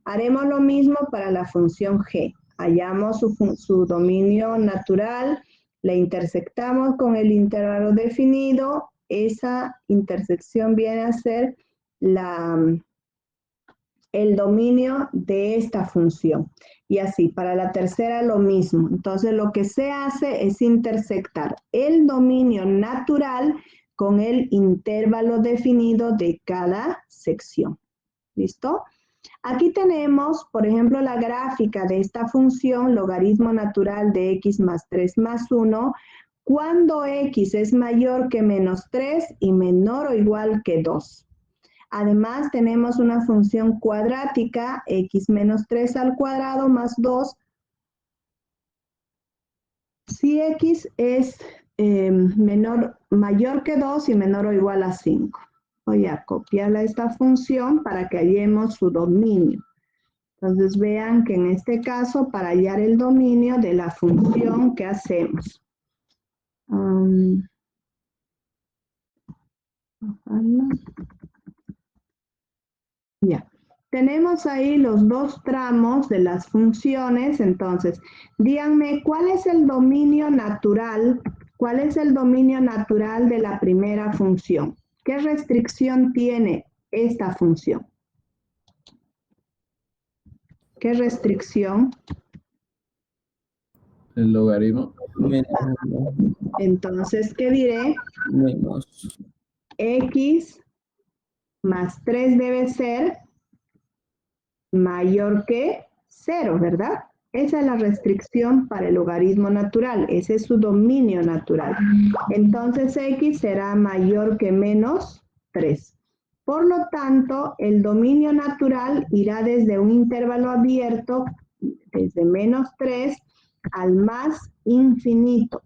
Haremos lo mismo para la función g. Hallamos su dominio natural, la intersectamos con el intervalo definido, esa intersección viene a ser el dominio de esta función. Y así, para la tercera lo mismo. Entonces, lo que se hace es intersectar el dominio natural con el intervalo definido de cada sección. ¿Listo? Aquí tenemos, por ejemplo, la gráfica de esta función, logaritmo natural de x más 3 más 1, cuando x es mayor que menos 3 y menor o igual que 2. Además, tenemos una función cuadrática, x menos 3 al cuadrado más 2, si x es mayor que 2 y menor o igual a 5. Voy a copiarla a esta función para que hallemos su dominio. Entonces vean que en este caso, para hallar el dominio de la función, ¿qué hacemos? Ya. Tenemos ahí los dos tramos de las funciones, entonces, díganme, ¿cuál es el dominio natural? ¿Cuál es el dominio natural de la primera función? ¿Qué restricción tiene esta función? ¿Qué restricción? El logaritmo. Entonces, ¿qué diré? Menos. X más 3 debe ser mayor que 0, ¿verdad? Esa es la restricción para el logaritmo natural, ese es su dominio natural. Entonces x será mayor que menos 3. Por lo tanto, el dominio natural irá desde un intervalo abierto, desde menos 3 al más infinito.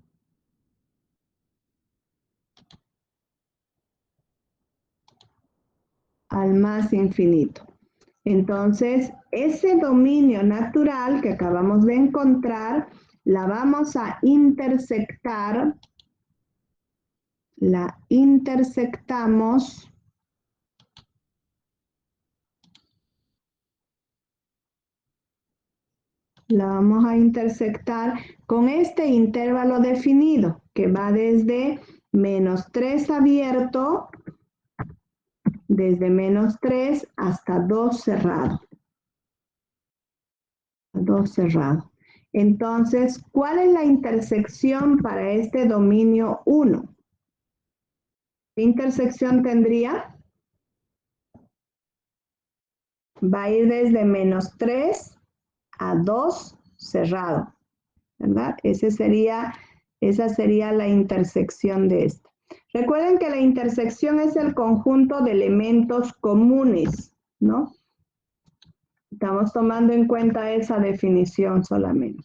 Al más infinito. Entonces, ese dominio natural que acabamos de encontrar, la vamos a intersectar, la intersectamos con este intervalo definido, que va desde menos 3 abierto desde menos 3 hasta 2 cerrado. 2 cerrado. Entonces, ¿cuál es la intersección para este dominio 1? ¿Qué intersección tendría? Va a ir desde menos 3 a 2 cerrado, ¿verdad? Esa sería la intersección de esta. Recuerden que la intersección es el conjunto de elementos comunes, ¿no? Estamos tomando en cuenta esa definición solamente.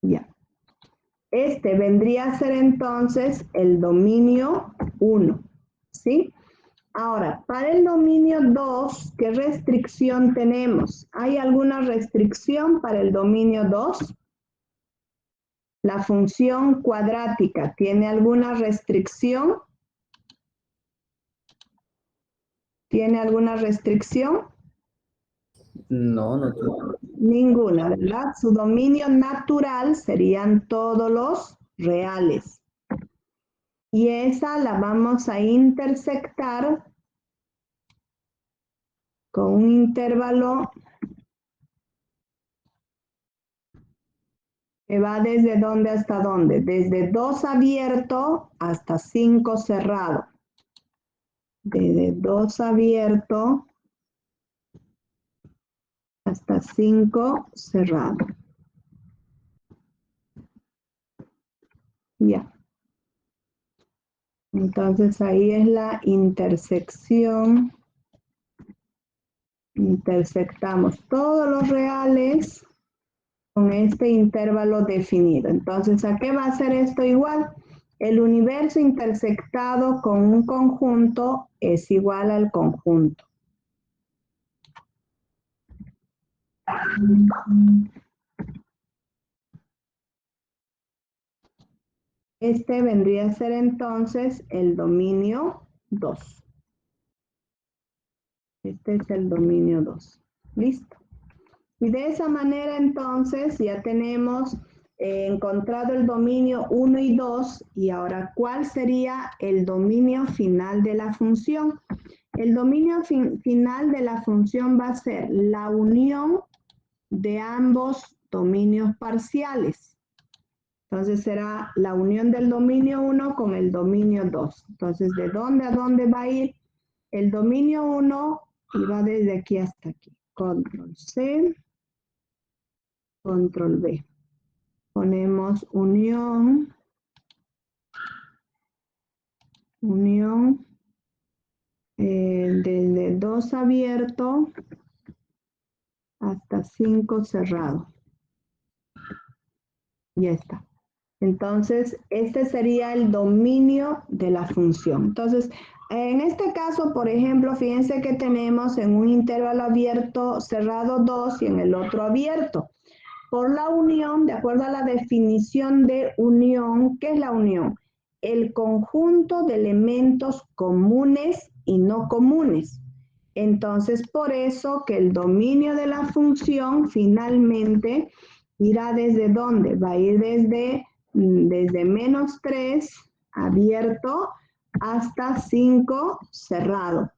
Ya. Este vendría a ser entonces el dominio 1, ¿sí? Ahora, para el dominio 2, ¿qué restricción tenemos? ¿Hay alguna restricción para el dominio 2? La función cuadrática, ¿tiene alguna restricción? ¿Tiene alguna restricción? No, no tengo. Ninguna, ¿verdad? Su dominio natural serían todos los reales. Y esa la vamos a intersectar con un intervalo que va desde dónde hasta dónde. Desde 2 abierto hasta 5 cerrado. Desde 2 abierto hasta 5 cerrado. Ya. Entonces ahí es la intersección. Intersectamos todos los reales con este intervalo definido. Entonces, ¿a qué va a ser esto igual? El universo intersectado con un conjunto es igual al conjunto. Este vendría a ser entonces el dominio 2. Este es el dominio 2. ¿Listo? Y de esa manera entonces ya tenemos encontrado el dominio 1 y 2 y ahora ¿cuál sería el dominio final de la función? El dominio final de la función va a ser la unión de ambos dominios parciales. Entonces será la unión del dominio 1 con el dominio 2. Entonces, ¿de dónde a dónde va a ir? El dominio 1 y va desde aquí hasta aquí. Control C. Control B. Ponemos unión, desde 2 abierto hasta 5 cerrado. Ya está. Entonces, este sería el dominio de la función. Entonces, en este caso, por ejemplo, fíjense que tenemos en un intervalo abierto cerrado 2 y en el otro abierto. Por la unión, de acuerdo a la definición de unión, ¿qué es la unión? El conjunto de elementos comunes y no comunes. Entonces, por eso que el dominio de la función finalmente irá desde ¿dónde? Va a ir desde menos 3 abierto hasta 5 cerrado.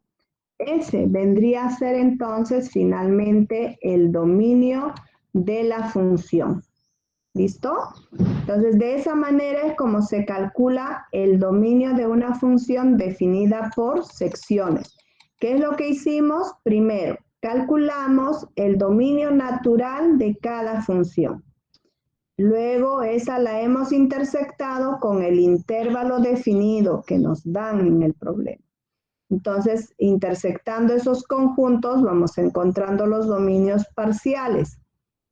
Ese vendría a ser entonces finalmente el dominio de la función. ¿Listo? Entonces, de esa manera es como se calcula el dominio de una función definida por secciones. ¿Qué es lo que hicimos? Primero, calculamos el dominio natural de cada función. Luego, esa la hemos intersectado con el intervalo definido que nos dan en el problema. Entonces, intersectando esos conjuntos, vamos encontrando los dominios parciales,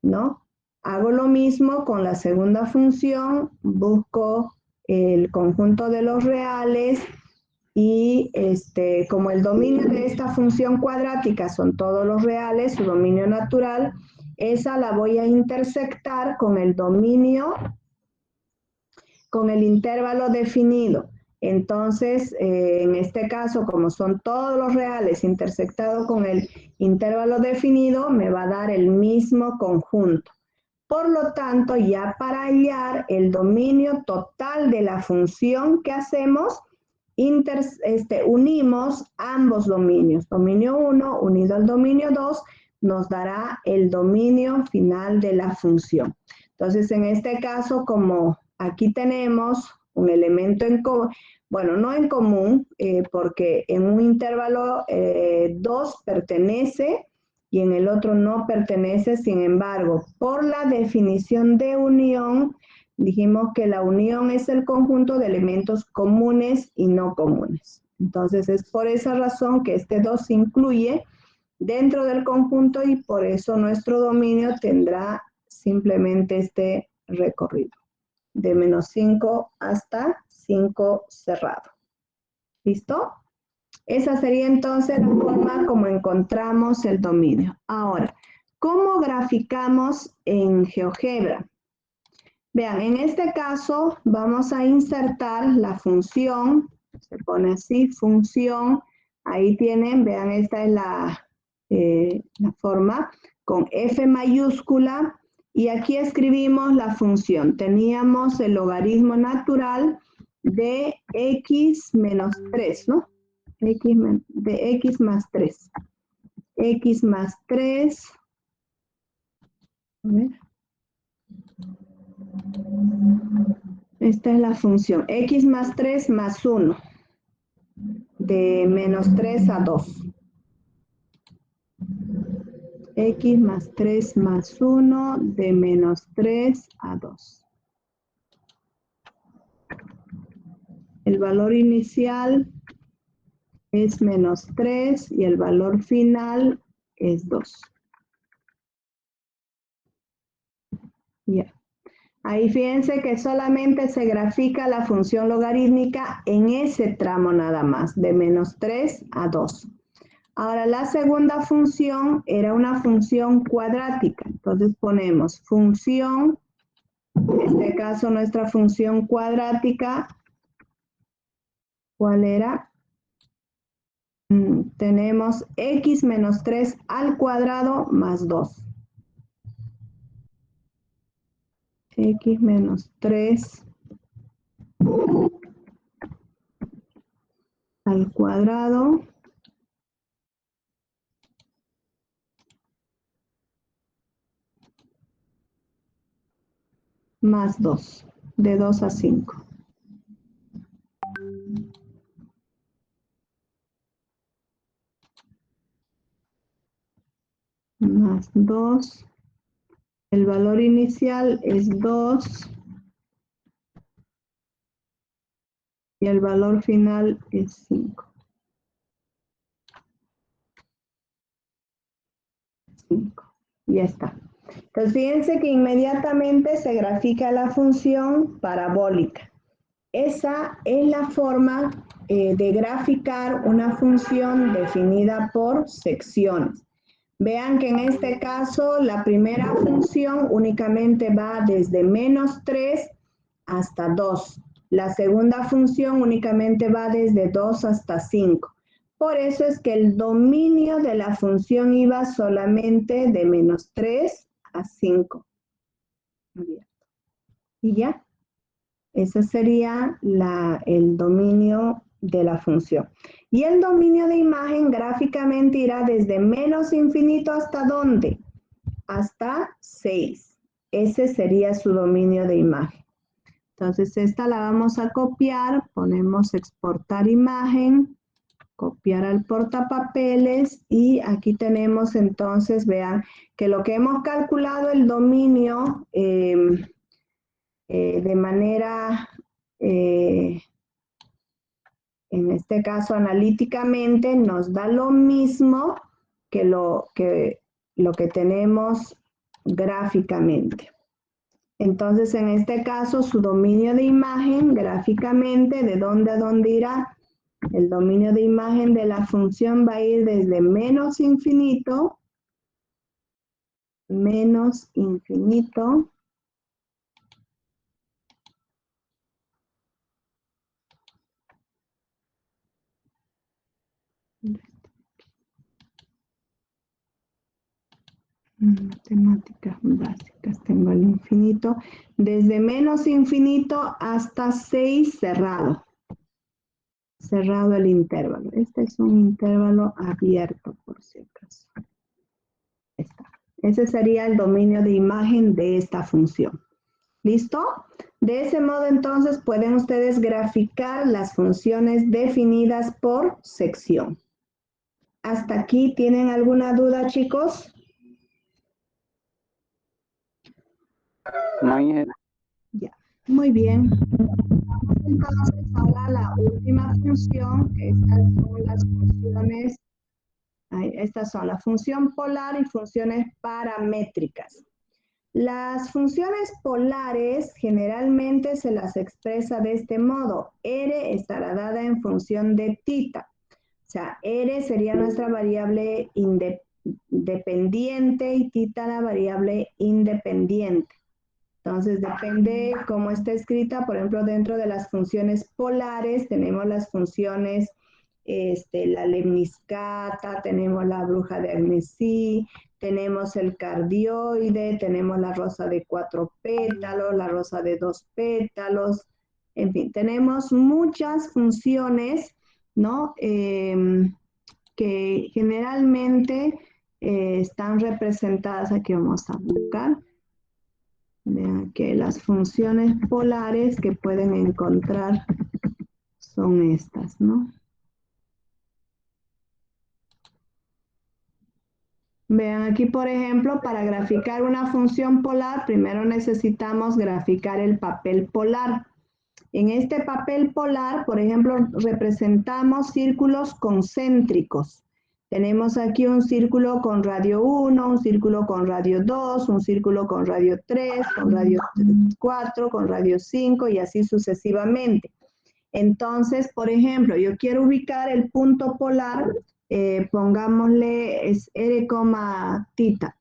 ¿no? Hago lo mismo con la segunda función, busco el conjunto de los reales y como el dominio de esta función cuadrática son todos los reales, su dominio natural, esa la voy a intersectar con el dominio, con el intervalo definido. Entonces, en este caso, como son todos los reales intersectados con el intervalo definido, me va a dar el mismo conjunto. Por lo tanto, ya para hallar el dominio total de la función que hacemos, unimos ambos dominios. Dominio 1 unido al dominio 2 nos dará el dominio final de la función. Entonces, en este caso, como aquí tenemos un elemento en común, bueno, no en común, porque en un intervalo 2 pertenece y en el otro no pertenece. Sin embargo, por la definición de unión, dijimos que la unión es el conjunto de elementos comunes y no comunes. Entonces, es por esa razón que este 2 se incluye dentro del conjunto y por eso nuestro dominio tendrá simplemente este recorrido de -5 hasta 5 cerrado. ¿Listo? Esa sería entonces la forma como encontramos el dominio. Ahora, ¿cómo graficamos en GeoGebra? Vean, en este caso vamos a insertar la función, se pone así, función, ahí tienen, vean, esta es la forma, con F mayúscula, y aquí escribimos la función. Teníamos el logaritmo natural de x menos 3, ¿no? De x más 3. X más 3. A ver. Esta es la función. X más 3 más 1. De -3 a 2. X más 3 más 1 de -3 a 2. El valor inicial es -3 y el valor final es 2. Ya. Ahí fíjense que solamente se grafica la función logarítmica en ese tramo nada más, de -3 a 2. Ahora, la segunda función era una función cuadrática. Entonces ponemos función, en este caso nuestra función cuadrática, ¿cuál era? Tenemos x menos 3 al cuadrado más 2. X menos 3 al cuadrado más 2, de 2 a 5. Más 2. El valor inicial es 2 y el valor final es 5. 5. Ya está. Entonces fíjense que inmediatamente se grafica la función parabólica. Esa es la forma de graficar una función definida por secciones. Vean que en este caso la primera función únicamente va desde -3 hasta 2. La segunda función únicamente va desde 2 hasta 5. Por eso es que el dominio de la función iba solamente de -3 a 5. Y ya. Ese sería el dominio de la función. Y el dominio de imagen gráficamente irá desde -infinito hasta ¿dónde? Hasta 6. Ese sería su dominio de imagen. Entonces esta la vamos a copiar, ponemos exportar imagen, copiar al portapapeles y aquí tenemos entonces, vean, que lo que hemos calculado el dominio de manera, en este caso analíticamente, nos da lo mismo que lo que tenemos gráficamente. Entonces, en este caso, su dominio de imagen gráficamente, ¿de dónde a dónde irá? El dominio de imagen de la función va a ir desde -infinito, Matemáticas básicas, tengo el infinito. Desde menos infinito hasta 6 cerrado. Cerrado el intervalo. Este es un intervalo abierto, por si acaso. Está. Ese sería el dominio de imagen de esta función. ¿Listo? De ese modo, entonces, pueden ustedes graficar las funciones definidas por sección. ¿Hasta aquí tienen alguna duda, chicos? No, ingeniero. Ya, muy bien. Vamos entonces ahora a la última función. Estas son las funciones, estas son la función polar y funciones paramétricas. Las funciones polares generalmente se las expresa de este modo. R estará dada en función de θ. O sea, R sería nuestra variable dependiente y θ la variable independiente. Entonces, depende cómo está escrita. Por ejemplo, dentro de las funciones polares tenemos las funciones, la lemniscata, tenemos la bruja de Annecy, tenemos el cardioide, tenemos la rosa de 4 pétalos, la rosa de 2 pétalos. En fin, tenemos muchas funciones, ¿no? Que generalmente están representadas. Aquí vamos a buscar. Vean que las funciones polares que pueden encontrar son estas, ¿no? Vean aquí, por ejemplo, para graficar una función polar, primero necesitamos graficar el papel polar. En este papel polar, por ejemplo, representamos círculos concéntricos. Tenemos aquí un círculo con radio 1, un círculo con radio 2, un círculo con radio 3, con radio 4, con radio 5 y así sucesivamente. Entonces, por ejemplo, yo quiero ubicar el punto polar, pongámosle es R, θ.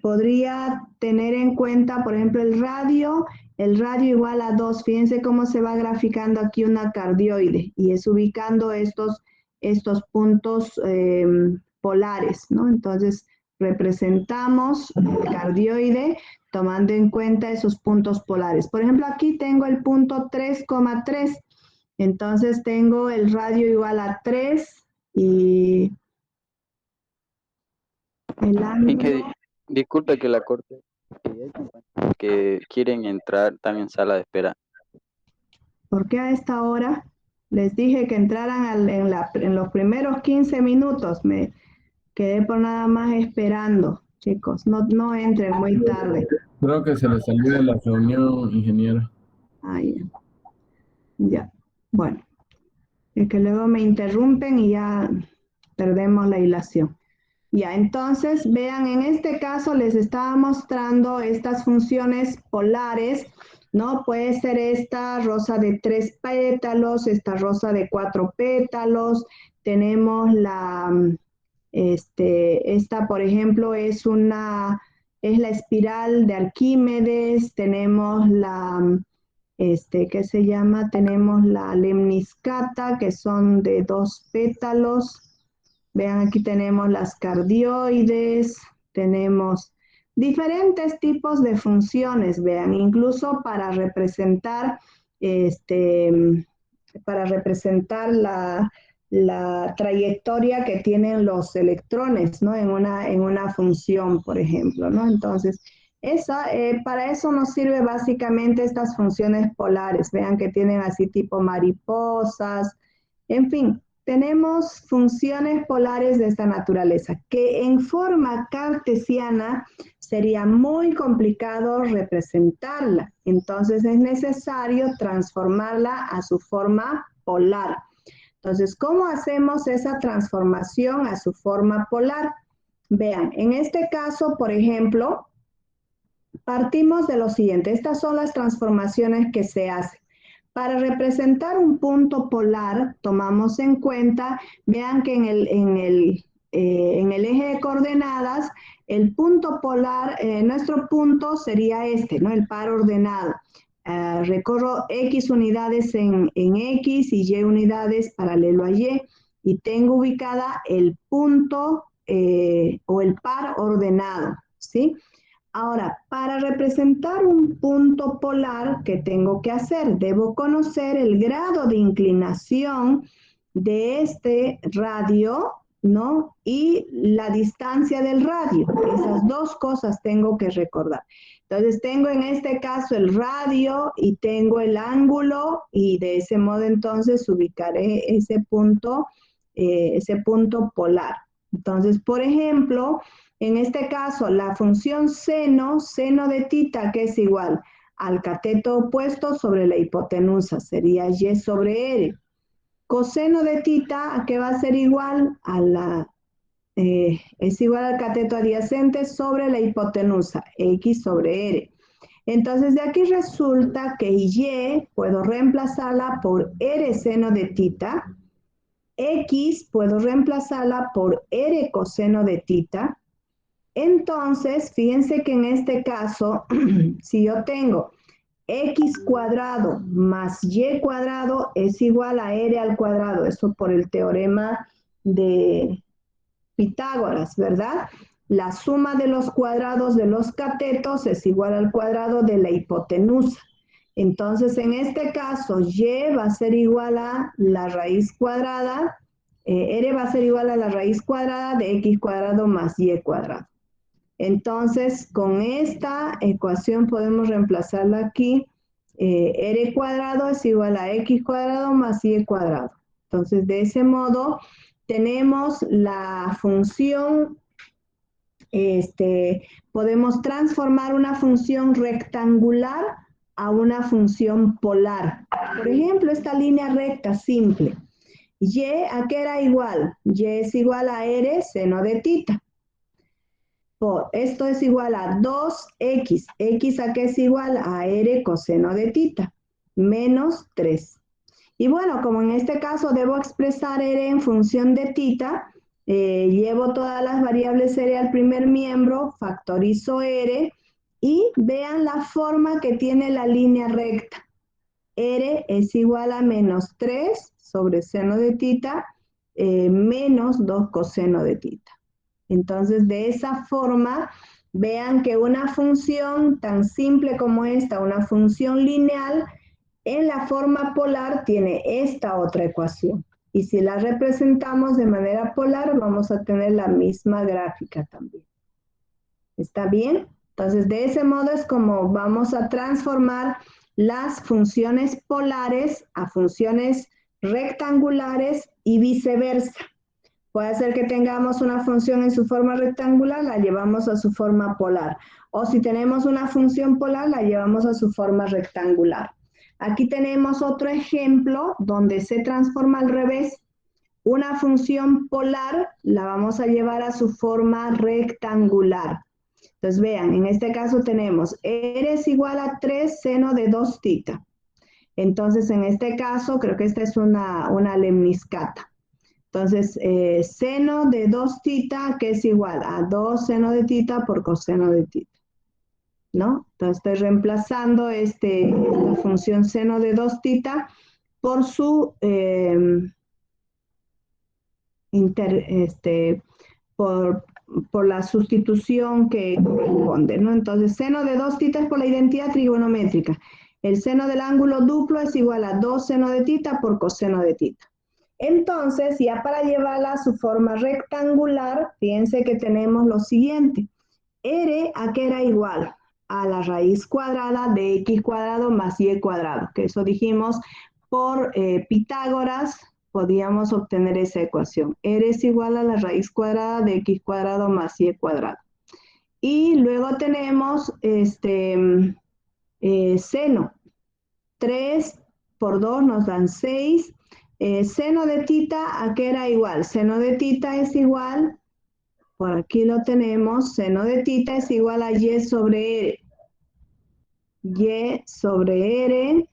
Podría tener en cuenta, por ejemplo, el radio igual a 2. Fíjense cómo se va graficando aquí una cardioide y es ubicando estos puntos polares, ¿no? Entonces, representamos el cardioide tomando en cuenta esos puntos polares. Por ejemplo, aquí tengo el punto 3,3. Entonces, tengo el radio igual a 3 y el ángulo. Disculpe que la corte. Que quieren entrar, están en sala de espera. ¿Por qué a esta hora? Les dije que entraran en los primeros 15 minutos. Me quedé por nada más esperando, chicos. No entren muy tarde. Creo que se le salió de la reunión, ingeniero. Ahí. Ya. Bueno. Es que luego me interrumpen y ya perdemos la hilación. Ya, entonces, vean, en este caso les estaba mostrando estas funciones polares, ¿no? Puede ser esta rosa de 3 pétalos, esta rosa de 4 pétalos, tenemos esta, por ejemplo, es la espiral de Arquímedes, tenemos ¿qué se llama? Tenemos la lemniscata, que son de 2 pétalos. Vean, aquí tenemos las cardioides, tenemos diferentes tipos de funciones, vean, incluso para representar, la trayectoria que tienen los electrones, ¿no? En una función, por ejemplo, ¿no? Entonces, para eso nos sirve básicamente estas funciones polares. Vean que tienen así tipo mariposas. En fin, tenemos funciones polares de esta naturaleza que en forma cartesiana sería muy complicado representarla. Entonces es necesario transformarla a su forma polar. Entonces, ¿cómo hacemos esa transformación a su forma polar? Vean, en este caso, por ejemplo, partimos de lo siguiente. Estas son las transformaciones que se hacen. Para representar un punto polar, tomamos en cuenta, vean que en el eje de coordenadas, el punto polar, nuestro punto sería ¿no? El par ordenado. Recorro X unidades en X y Y unidades paralelo a Y y tengo ubicada el punto o el par ordenado, ¿sí? Ahora, para representar un punto polar, ¿qué tengo que hacer? Debo conocer el grado de inclinación de este radio, ¿no? Y la distancia del radio. Esas dos cosas tengo que recordar. Entonces, tengo en este caso el radio y tengo el ángulo y de ese modo entonces ubicaré ese punto polar. Entonces, por ejemplo, en este caso, la función seno de tita, que es igual al cateto opuesto sobre la hipotenusa, sería y sobre r. Coseno de tita, ¿a qué va a ser igual? Es igual al cateto adyacente sobre la hipotenusa, x sobre r. Entonces, de aquí resulta que y puedo reemplazarla por r seno de tita, x puedo reemplazarla por r coseno de tita. Entonces, fíjense que en este caso, si yo tengo x cuadrado más y cuadrado es igual a r al cuadrado, eso por el teorema de Pitágoras, ¿verdad? La suma de los cuadrados de los catetos es igual al cuadrado de la hipotenusa. Entonces, en este caso, y va a ser igual a la raíz cuadrada, r va a ser igual a la raíz cuadrada de x cuadrado más y cuadrado. Entonces, con esta ecuación podemos reemplazarla aquí. R cuadrado es igual a x cuadrado más y cuadrado. Entonces, de ese modo, tenemos la función, podemos transformar una función rectangular a una función polar. Por ejemplo, esta línea recta simple. Y, ¿a qué era igual? Y es igual a r seno de tita. Esto es igual a 2x. ¿X a qué es igual? A r coseno de tita, menos 3. Y bueno, como en este caso debo expresar r en función de tita, llevo todas las variables r al primer miembro, factorizo r, y vean la forma que tiene la línea recta. R es igual a menos 3 sobre seno de tita, menos 2 coseno de tita. Entonces, de esa forma, vean que una función tan simple como esta, una función lineal, en la forma polar tiene esta otra ecuación. Y si la representamos de manera polar, vamos a tener la misma gráfica también. ¿Está bien? Entonces, de ese modo es como vamos a transformar las funciones polares a funciones rectangulares y viceversa. Puede ser que tengamos una función en su forma rectangular, la llevamos a su forma polar. O si tenemos una función polar, la llevamos a su forma rectangular. Aquí tenemos otro ejemplo donde se transforma al revés. Una función polar la vamos a llevar a su forma rectangular. Entonces vean, en este caso tenemos r es igual a 3 seno de 2 tita. Entonces en este caso creo que esta es una lemniscata. Entonces seno de 2 tita que es igual a 2 seno de tita por coseno de tita. ¿No? Entonces estoy reemplazando esta función seno de 2 tita por su por la sustitución que corresponde, ¿no? Entonces, seno de 2 tita es por la identidad trigonométrica. El seno del ángulo duplo es igual a 2 seno de tita por coseno de tita. Entonces, ya para llevarla a su forma rectangular, fíjense que tenemos lo siguiente. R, ¿a qué era igual? A la raíz cuadrada de x cuadrado más y cuadrado, que eso dijimos por Pitágoras, podíamos obtener esa ecuación. R es igual a la raíz cuadrada de x cuadrado más y cuadrado. Y luego tenemos seno. 3 por 2 nos dan 6. Seno de tita, ¿a qué era igual? Seno de tita es igual, por aquí lo tenemos, seno de tita es igual a y sobre r. Y sobre r.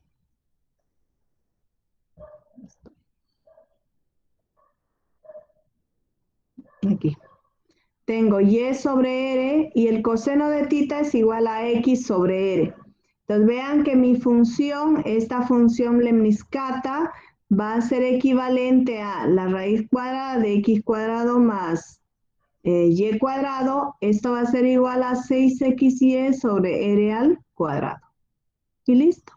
Aquí. Tengo y sobre r y el coseno de tita es igual a x sobre r. Entonces vean que mi función, esta función lemniscata, va a ser equivalente a la raíz cuadrada de x cuadrado más y cuadrado, esto va a ser igual a 6xy sobre r al cuadrado. Y listo.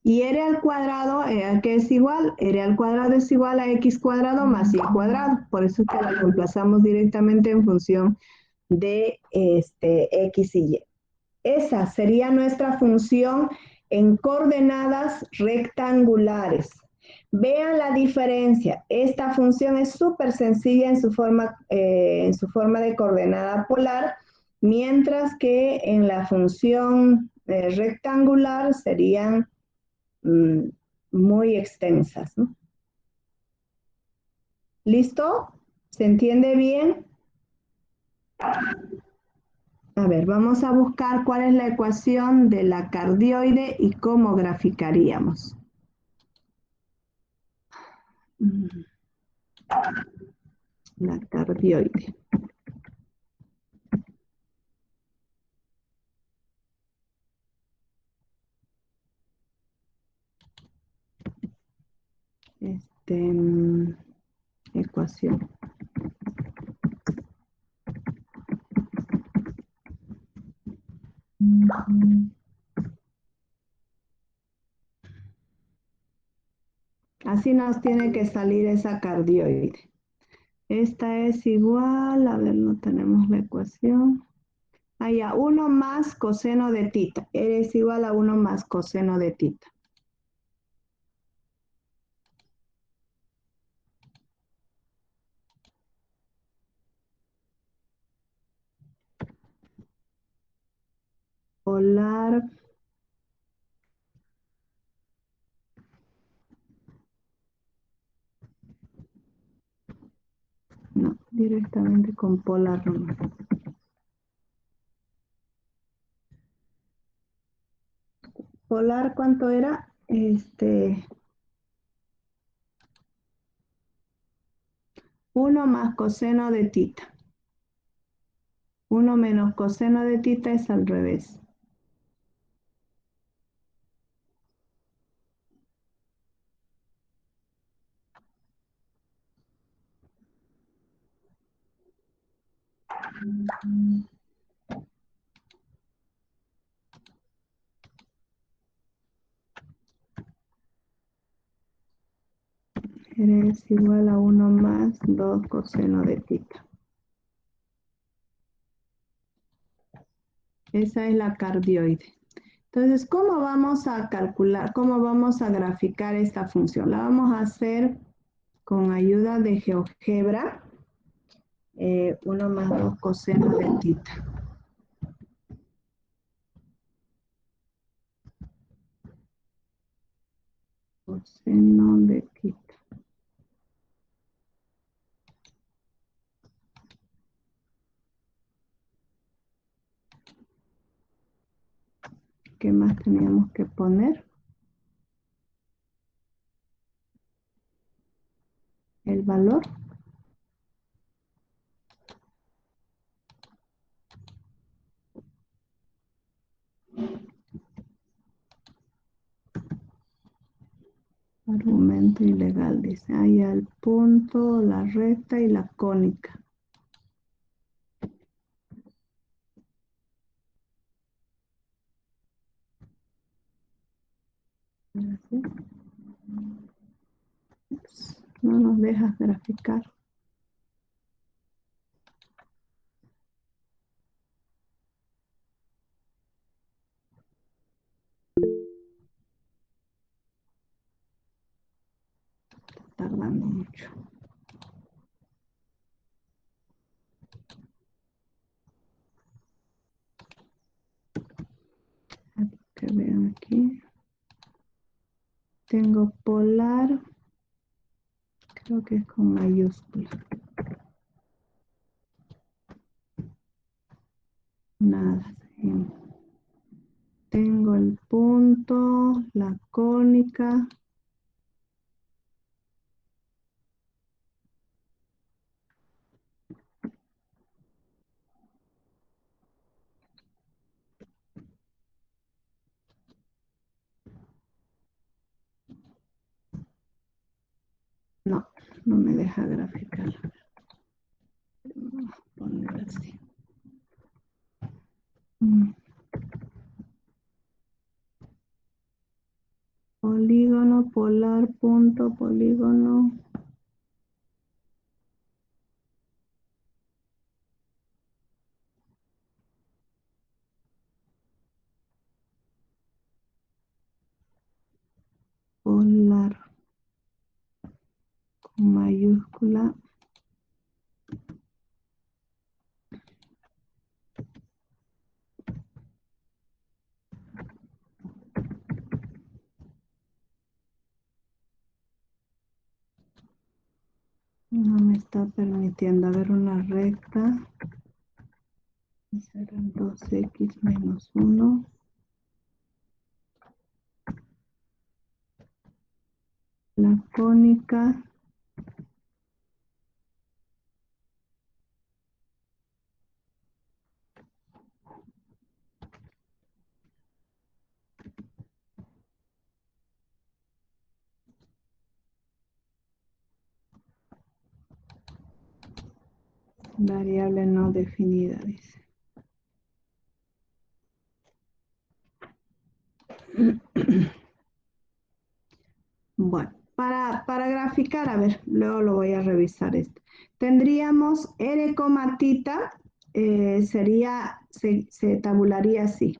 Y r al cuadrado, ¿a qué es igual? R al cuadrado es igual a x cuadrado más y cuadrado. Por eso es que la reemplazamos directamente en función de x y y. Esa sería nuestra función en coordenadas rectangulares. Vean la diferencia. Esta función es súper sencilla en su forma de coordenada polar, mientras que en la función rectangular serían muy extensas, ¿no? ¿Listo? ¿Se entiende bien? A ver, vamos a buscar cuál es la ecuación de la cardioide y cómo graficaríamos. La cardioide. Ecuación. Así nos tiene que salir esa cardioide. Esta es igual, a ver, no tenemos la ecuación. Allá, 1 más coseno de tita. Es igual a 1 más coseno de tita. Polar. No, directamente con polar nomás. Polar, ¿cuánto era? 1 más coseno de tita. 1 menos coseno de tita es al revés. Es igual a 1 más 2 coseno de tita. Esa es la cardioide. Entonces, ¿cómo vamos a calcular, cómo vamos a graficar esta función? La vamos a hacer con ayuda de GeoGebra. 1 más 2 coseno de tita. Coseno de tita. ¿Qué más teníamos que poner? El valor. Argumento ilegal, dice. Hay el punto, la recta y la cónica. Ups, no nos dejas graficar. Está tardando mucho. Que vean aquí. Tengo polar. Creo que es con mayúscula. Nada, seguimos. Tengo el punto, la cónica. No, no me deja graficar. Vamos a poner polar, punto, polígono. Polar con mayúscula. No me está permitiendo. A ver, una recta. Serán 2x menos 1. La cónica. Variable no definida, dice. Bueno, para graficar, a ver, luego lo voy a revisar esto. Tendríamos R, tita, se tabularía así.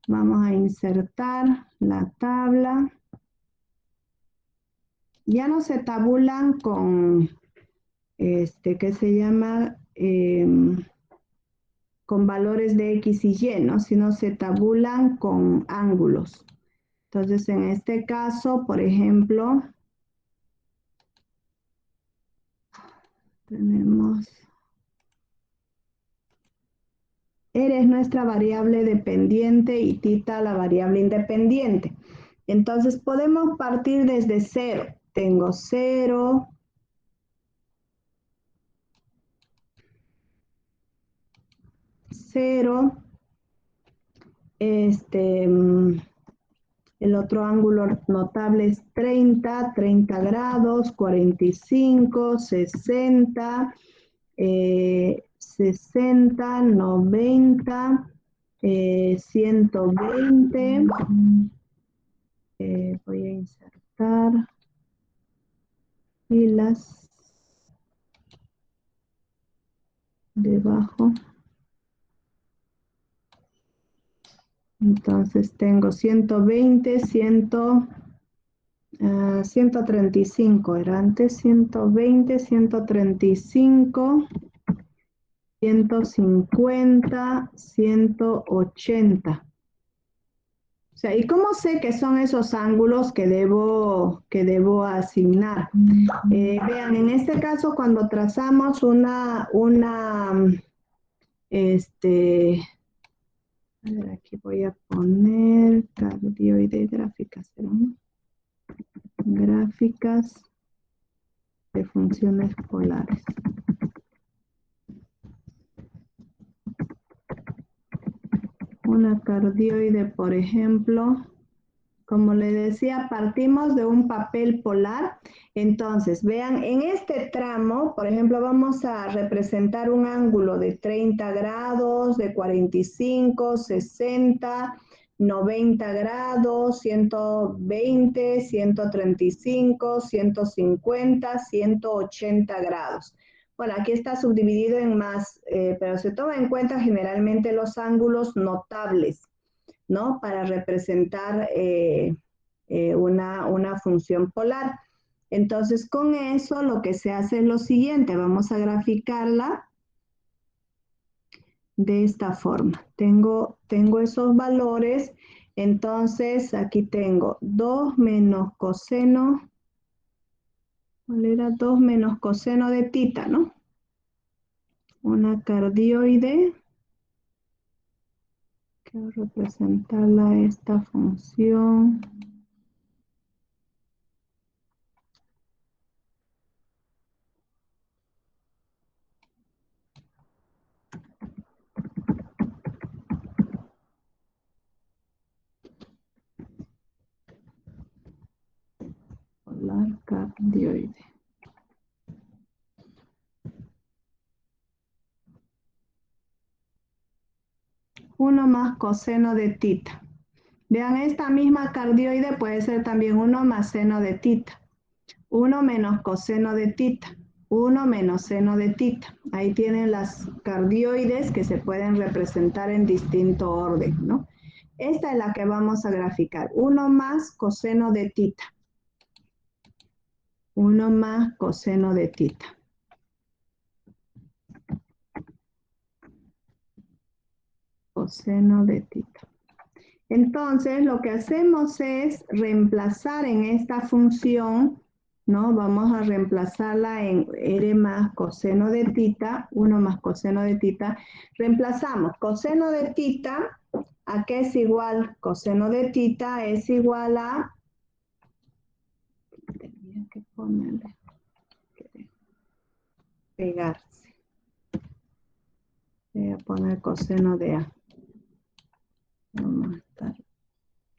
Vamos a insertar la tabla. Ya no se tabulan con, ¿qué se llama? Con valores de X y Y, ¿no? Sino se tabulan con ángulos. Entonces, en este caso, por ejemplo, tenemos... R es nuestra variable dependiente y tita la variable independiente. Entonces, podemos partir desde 0. Tengo 0, 0, el otro ángulo notable es 30, 30 grados, 45, 60, 60, 90, 120. Voy a insertar filas debajo. Entonces tengo 120, 135, era antes 120, 135, 150, 180. O sea, ¿y cómo sé que son esos ángulos que debo asignar? Vean, en este caso cuando trazamos a ver, aquí voy a poner cardioide gráficas, ¿no? Gráficas de funciones polares. Una cardioide, por ejemplo, como le decía, partimos de un papel polar. Entonces, vean, en este tramo, por ejemplo, vamos a representar un ángulo de 30 grados, de 45, 60, 90 grados, 120, 135, 150, 180 grados. Bueno, aquí está subdividido en más, pero se toma en cuenta generalmente los ángulos notables, ¿no? Para representar una función polar. Entonces, con eso lo que se hace es lo siguiente. Vamos a graficarla de esta forma. Tengo esos valores. Entonces, aquí tengo 2 menos coseno. ¿Cuál era? 2 menos coseno de tita, ¿no? Una cardioide. Quiero representarla esta función. Polar cardioide. 1 más coseno de tita. Vean, esta misma cardioide puede ser también 1 más seno de tita. 1 menos coseno de tita. 1 menos seno de tita. Ahí tienen las cardioides que se pueden representar en distinto orden, ¿no? Esta es la que vamos a graficar. 1 más coseno de tita. 1 más coseno de tita. Coseno de tita. Entonces, lo que hacemos es reemplazar en esta función, ¿no? Vamos a reemplazarla en R más coseno de tita, 1 más coseno de tita. Reemplazamos coseno de tita, ¿a qué es igual? Coseno de tita es igual a... Tenía que ponerle... pegarse. Voy a poner coseno de A. Vamos a estar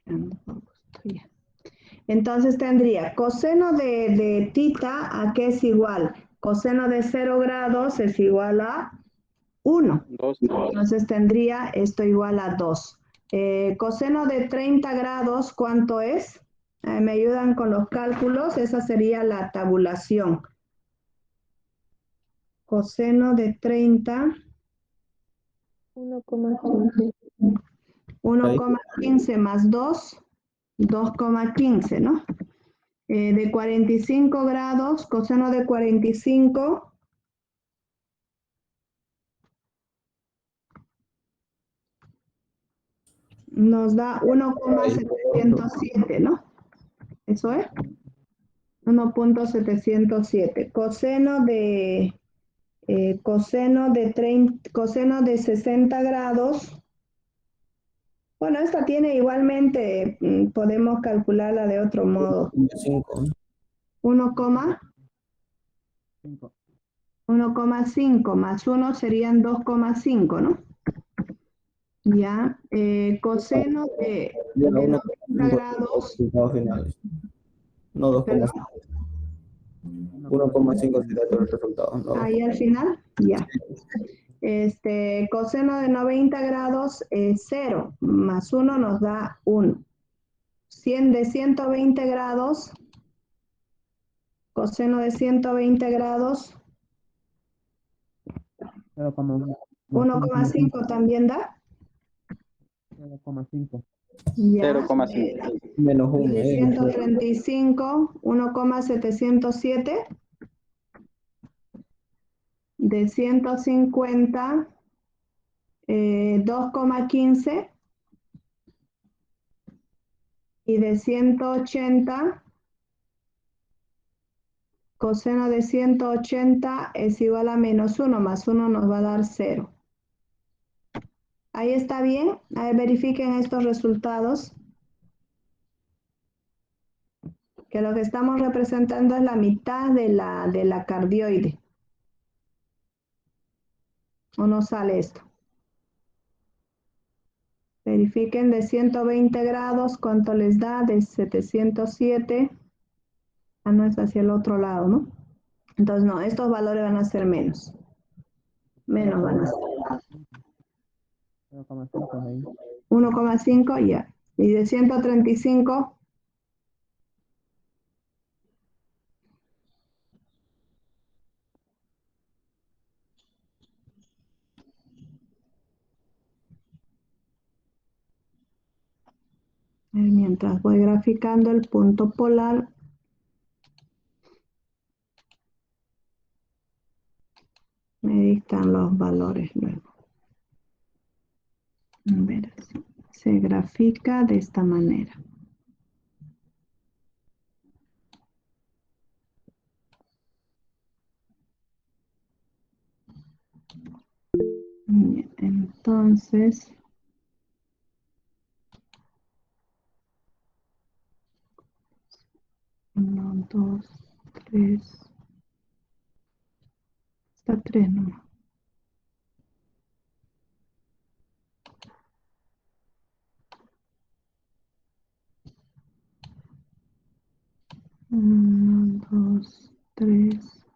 quedando por gusto ya. Entonces tendría coseno de tita, ¿a qué es igual? Coseno de 0 grados es igual a 1. 2. Entonces tendría esto igual a 2. Coseno de 30 grados, ¿cuánto es? ¿Me ayudan con los cálculos? Esa sería la tabulación. Coseno de 30. 1,15. 1,15 más 2, 2,15, ¿no? De 45 grados, coseno de 45, nos da 1,707, ¿no? ¿Eso es? 1,707. Coseno de 60 grados. Bueno, esta tiene igualmente, podemos calcularla de otro modo. 5. 1,5 más 1 serían 2,5, ¿no? Ya, coseno de 90 grados. Resultados finales. No 2,5. 1,5 sería todo el resultado. No. Ahí al final, ya. Coseno de 90 grados es 0, más 1 nos da 1. 100 de 120 grados, coseno de 120 grados, 1,5 también da. 0,5. Ya, 0,5. Menos y 1. de 135, 1,707. De 150, 2,15. Y de 180, coseno de 180 es igual a menos 1, más 1 nos va a dar 0. Ahí está bien. Ahí verifiquen estos resultados. Que lo que estamos representando es la mitad de la cardioide. ¿O no sale esto? Verifiquen de 120 grados cuánto les da, de 707. Ah, no, es hacia el otro lado, ¿no? Entonces, no, estos valores van a ser menos. Menos van a ser. 0,5 ahí. 1,5 ya. Y de 135, mientras voy graficando el punto polar, me dictan los valores luego. A ver, se grafica de esta manera. Bien, entonces, uno, dos, tres, hasta tres nomás. Uno, dos, tres.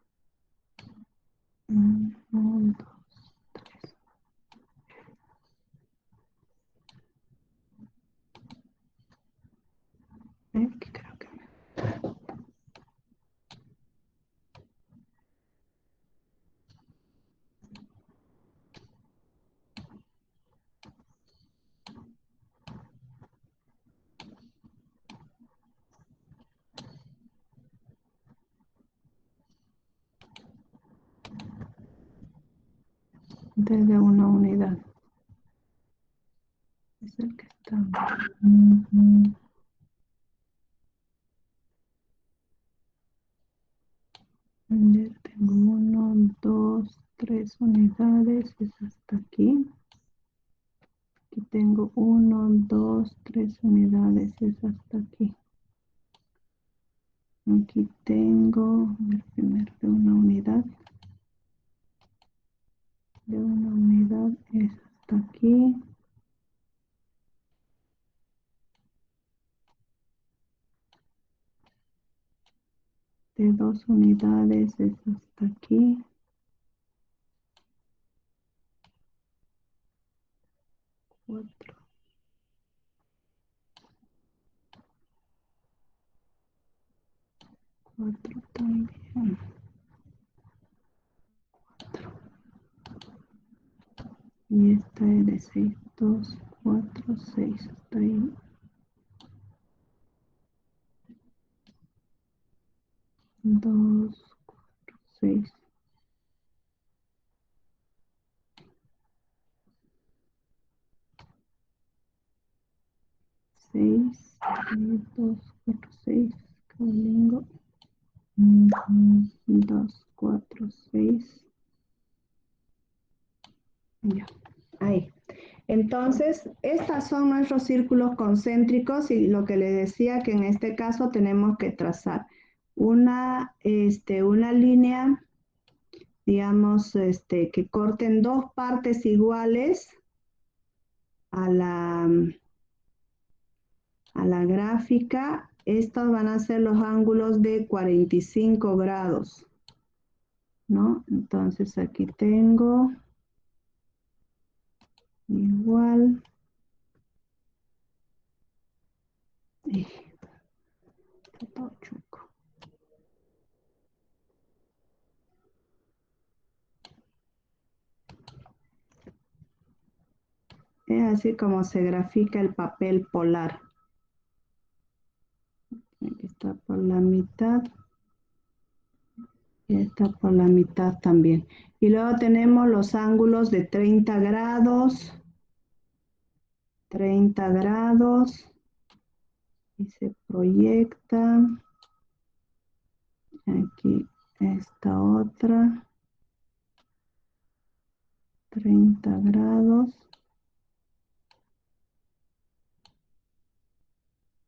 Uno, dos, tres. desde una unidad. Es el que está. Tengo 1, 2, 3 unidades, es hasta aquí. Aquí tengo 1, 2, 3 unidades, es hasta aquí. Aquí tengo, a ver, primero de una unidad. De una unidad es hasta aquí. De 2 unidades es hasta aquí. 4. 4 también. 4. Y esta es de 6, 2, 4, 6. Hasta ahí. 2, 4, 6. 6, 2, 4, 6. Cabolingo. 2, 4, 6. Ya, ahí. Entonces, estos son nuestros círculos concéntricos y lo que les decía que en este caso tenemos que trazar una línea, digamos, que corten dos partes iguales a la gráfica. Estos van a ser los ángulos de 45 grados, ¿no? Entonces aquí tengo igual. Está todo chueco. Es así como se grafica el papel polar. Aquí está por la mitad. Y está por la mitad también. Y luego tenemos los ángulos de 30 grados. 30 grados. Y se proyecta. Aquí esta otra. 30 grados.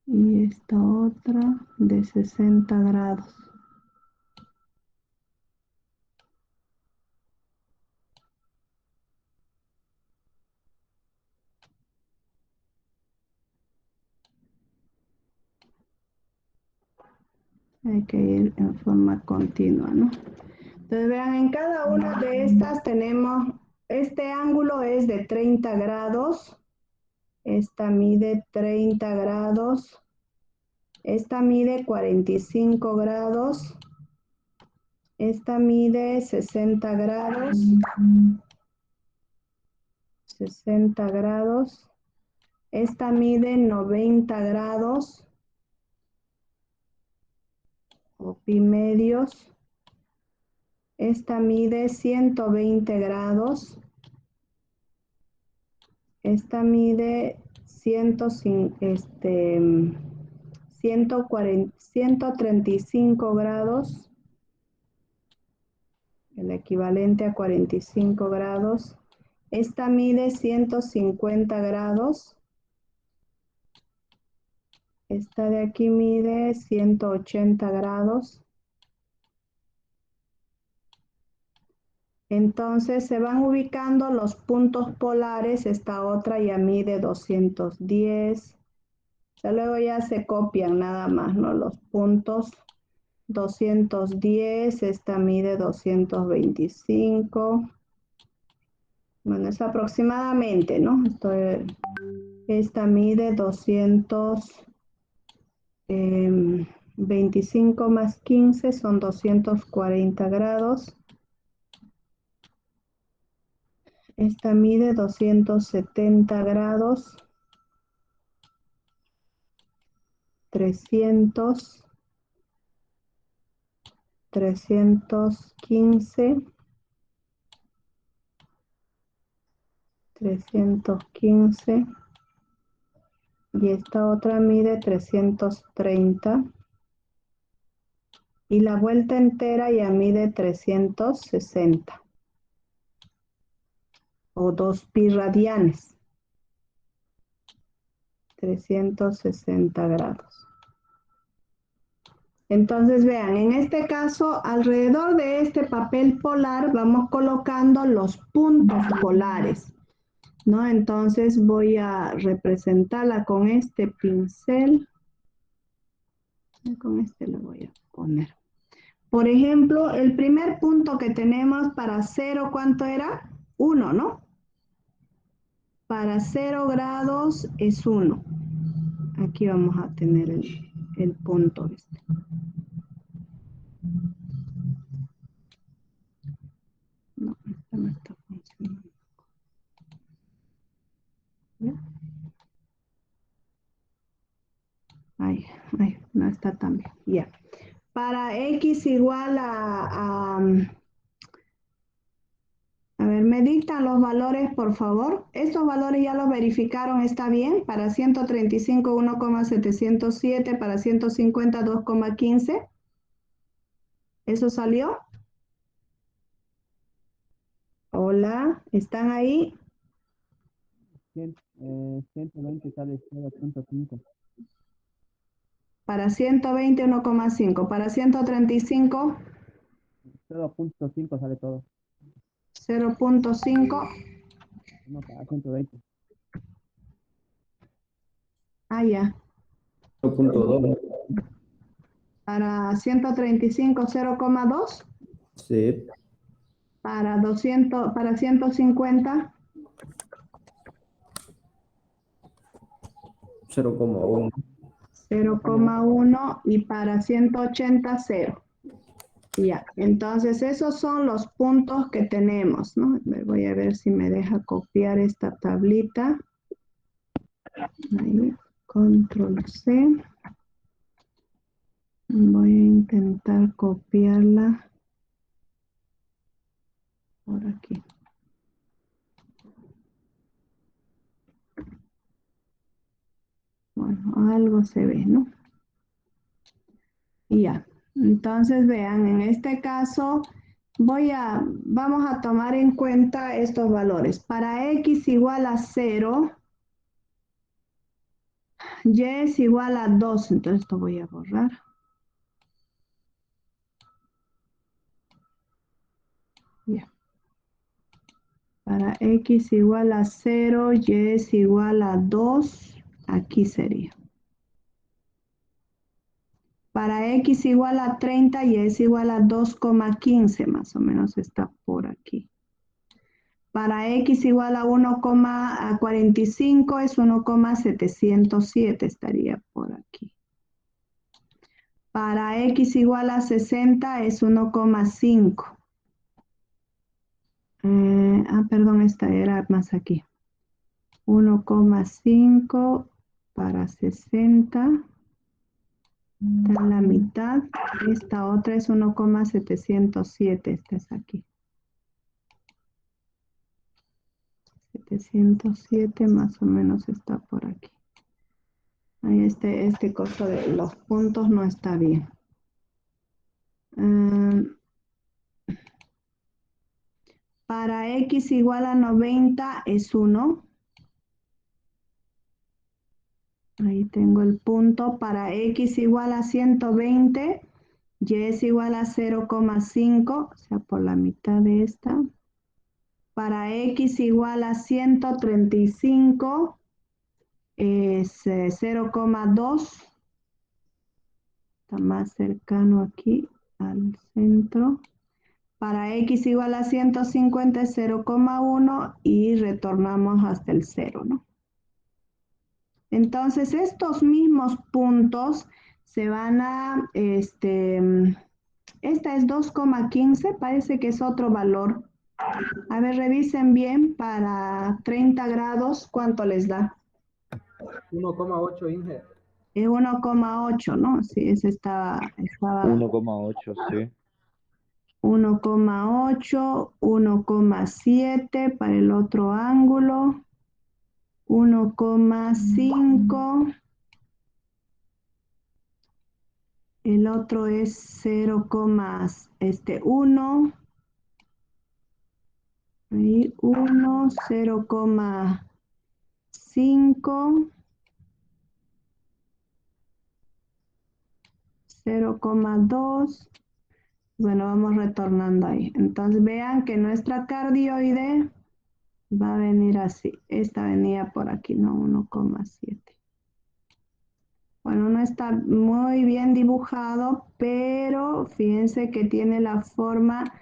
Y esta otra de 60 grados. Hay que ir en forma continua, ¿no? Entonces vean, en cada una de estas tenemos, este ángulo es de 30 grados. Esta mide 30 grados. Esta mide 45 grados. Esta mide 60 grados. 60 grados. Esta mide 90 grados. O pi medios. Esta mide 120 grados. Esta mide 135 grados. El equivalente a 45 grados. Esta mide 150 grados. Esta de aquí mide 180 grados. Entonces se van ubicando los puntos polares. Esta otra ya mide 210. O sea, luego ya se copian nada más, ¿no? Los puntos. 210, esta mide 225. Bueno, es aproximadamente, ¿no? Esta mide 225 más 15 son 240 grados. Esta mide 270 grados. 300. 315. 315. Y esta otra mide 330. Y la vuelta entera ya mide 360. O 2 pi radianes. 360 grados. Entonces vean, en este caso, alrededor de este papel polar vamos colocando los puntos polares, ¿no? Entonces voy a representarla con este pincel. Con este lo voy a poner. Por ejemplo, el primer punto que tenemos para 0, ¿cuánto era? 1, ¿no? Para 0 grados es 1. Aquí vamos a tener el punto este. No, esta no está funcionando. ¿Ya? Ay, no está tan bien. Ya. Para x igual a ver, me dictan los valores, por favor. Estos valores ya los verificaron, ¿está bien? Para 135, 1,707, para 150, 2,15. ¿Eso salió? Hola, ¿están ahí? 120 sale 0.5. Para 120, 1,5. Para 135, 0.5 sale todo. 0,5. No, para 120. Ah, ya. 0.2. Para 135, 0,2. Sí. Para 200, para 150, 0,1. 0,1 y para 180, 0. Ya, entonces esos son los puntos que tenemos, ¿no? Voy a ver si me deja copiar esta tablita. Ahí, control C. Voy a intentar copiarla por aquí. Bueno, algo se ve, ¿no? Y ya. Entonces, vean, en este caso vamos a tomar en cuenta estos valores. Para x igual a 0, y es igual a 2. Entonces, esto voy a borrar. Ya. Para x igual a 0, y es igual a 2, aquí sería. Para x igual a 30, y es igual a 2,15, más o menos está por aquí. Para x igual a 1,45 es 1,707, estaría por aquí. Para x igual a 60 es 1,5. Perdón, esta era más aquí. 1,5 para 60. Está en la mitad. Esta otra es 1,707. Esta es aquí. 707 más o menos está por aquí. Ahí este costo de los puntos no está bien. Para x igual a 90 es 1. Ahí tengo el punto. Para x igual a 120, y es igual a 0,5, o sea, por la mitad de esta. Para x igual a 135 es 0,2. Está más cercano aquí al centro. Para x igual a 150 es 0,1 y retornamos hasta el 0, ¿no? Entonces, estos mismos puntos se van a, esta es 2,15, parece que es otro valor. A ver, revisen bien, para 30 grados, ¿cuánto les da? 1,8 Inge. Es 1,8, ¿no? Sí, ese estaba 1,8, sí. 1,8, 1,7 para el otro ángulo, 1,5, el otro es 0,1, ahí 1, 0,5, 0,2. Bueno, vamos retornando ahí. Entonces vean que nuestra cardioide va a venir así. Esta venía por aquí, no, 1,7. Bueno, no está muy bien dibujado, pero fíjense que tiene la forma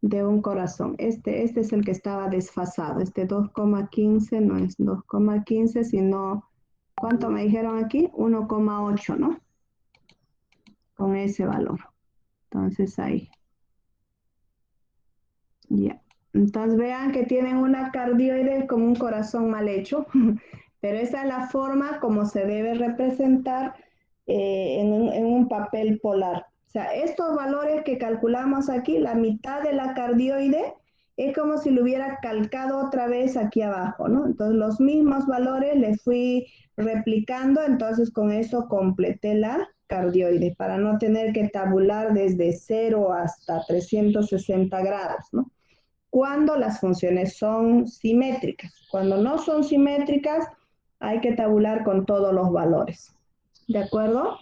de un corazón. Este es el que estaba desfasado. Este 2,15 no es 2,15, sino, ¿cuánto me dijeron aquí? 1,8, ¿no? Con ese valor. Entonces ahí. Ya. Entonces vean que tienen una cardioide como un corazón mal hecho, pero esa es la forma como se debe representar en un papel polar. O sea, estos valores que calculamos aquí, la mitad de la cardioide, es como si lo hubiera calcado otra vez aquí abajo, ¿no? Entonces los mismos valores le fui replicando, entonces con eso completé la cardioide, para no tener que tabular desde 0 hasta 360 grados, ¿no? Cuando las funciones son simétricas. Cuando no son simétricas, hay que tabular con todos los valores. ¿De acuerdo?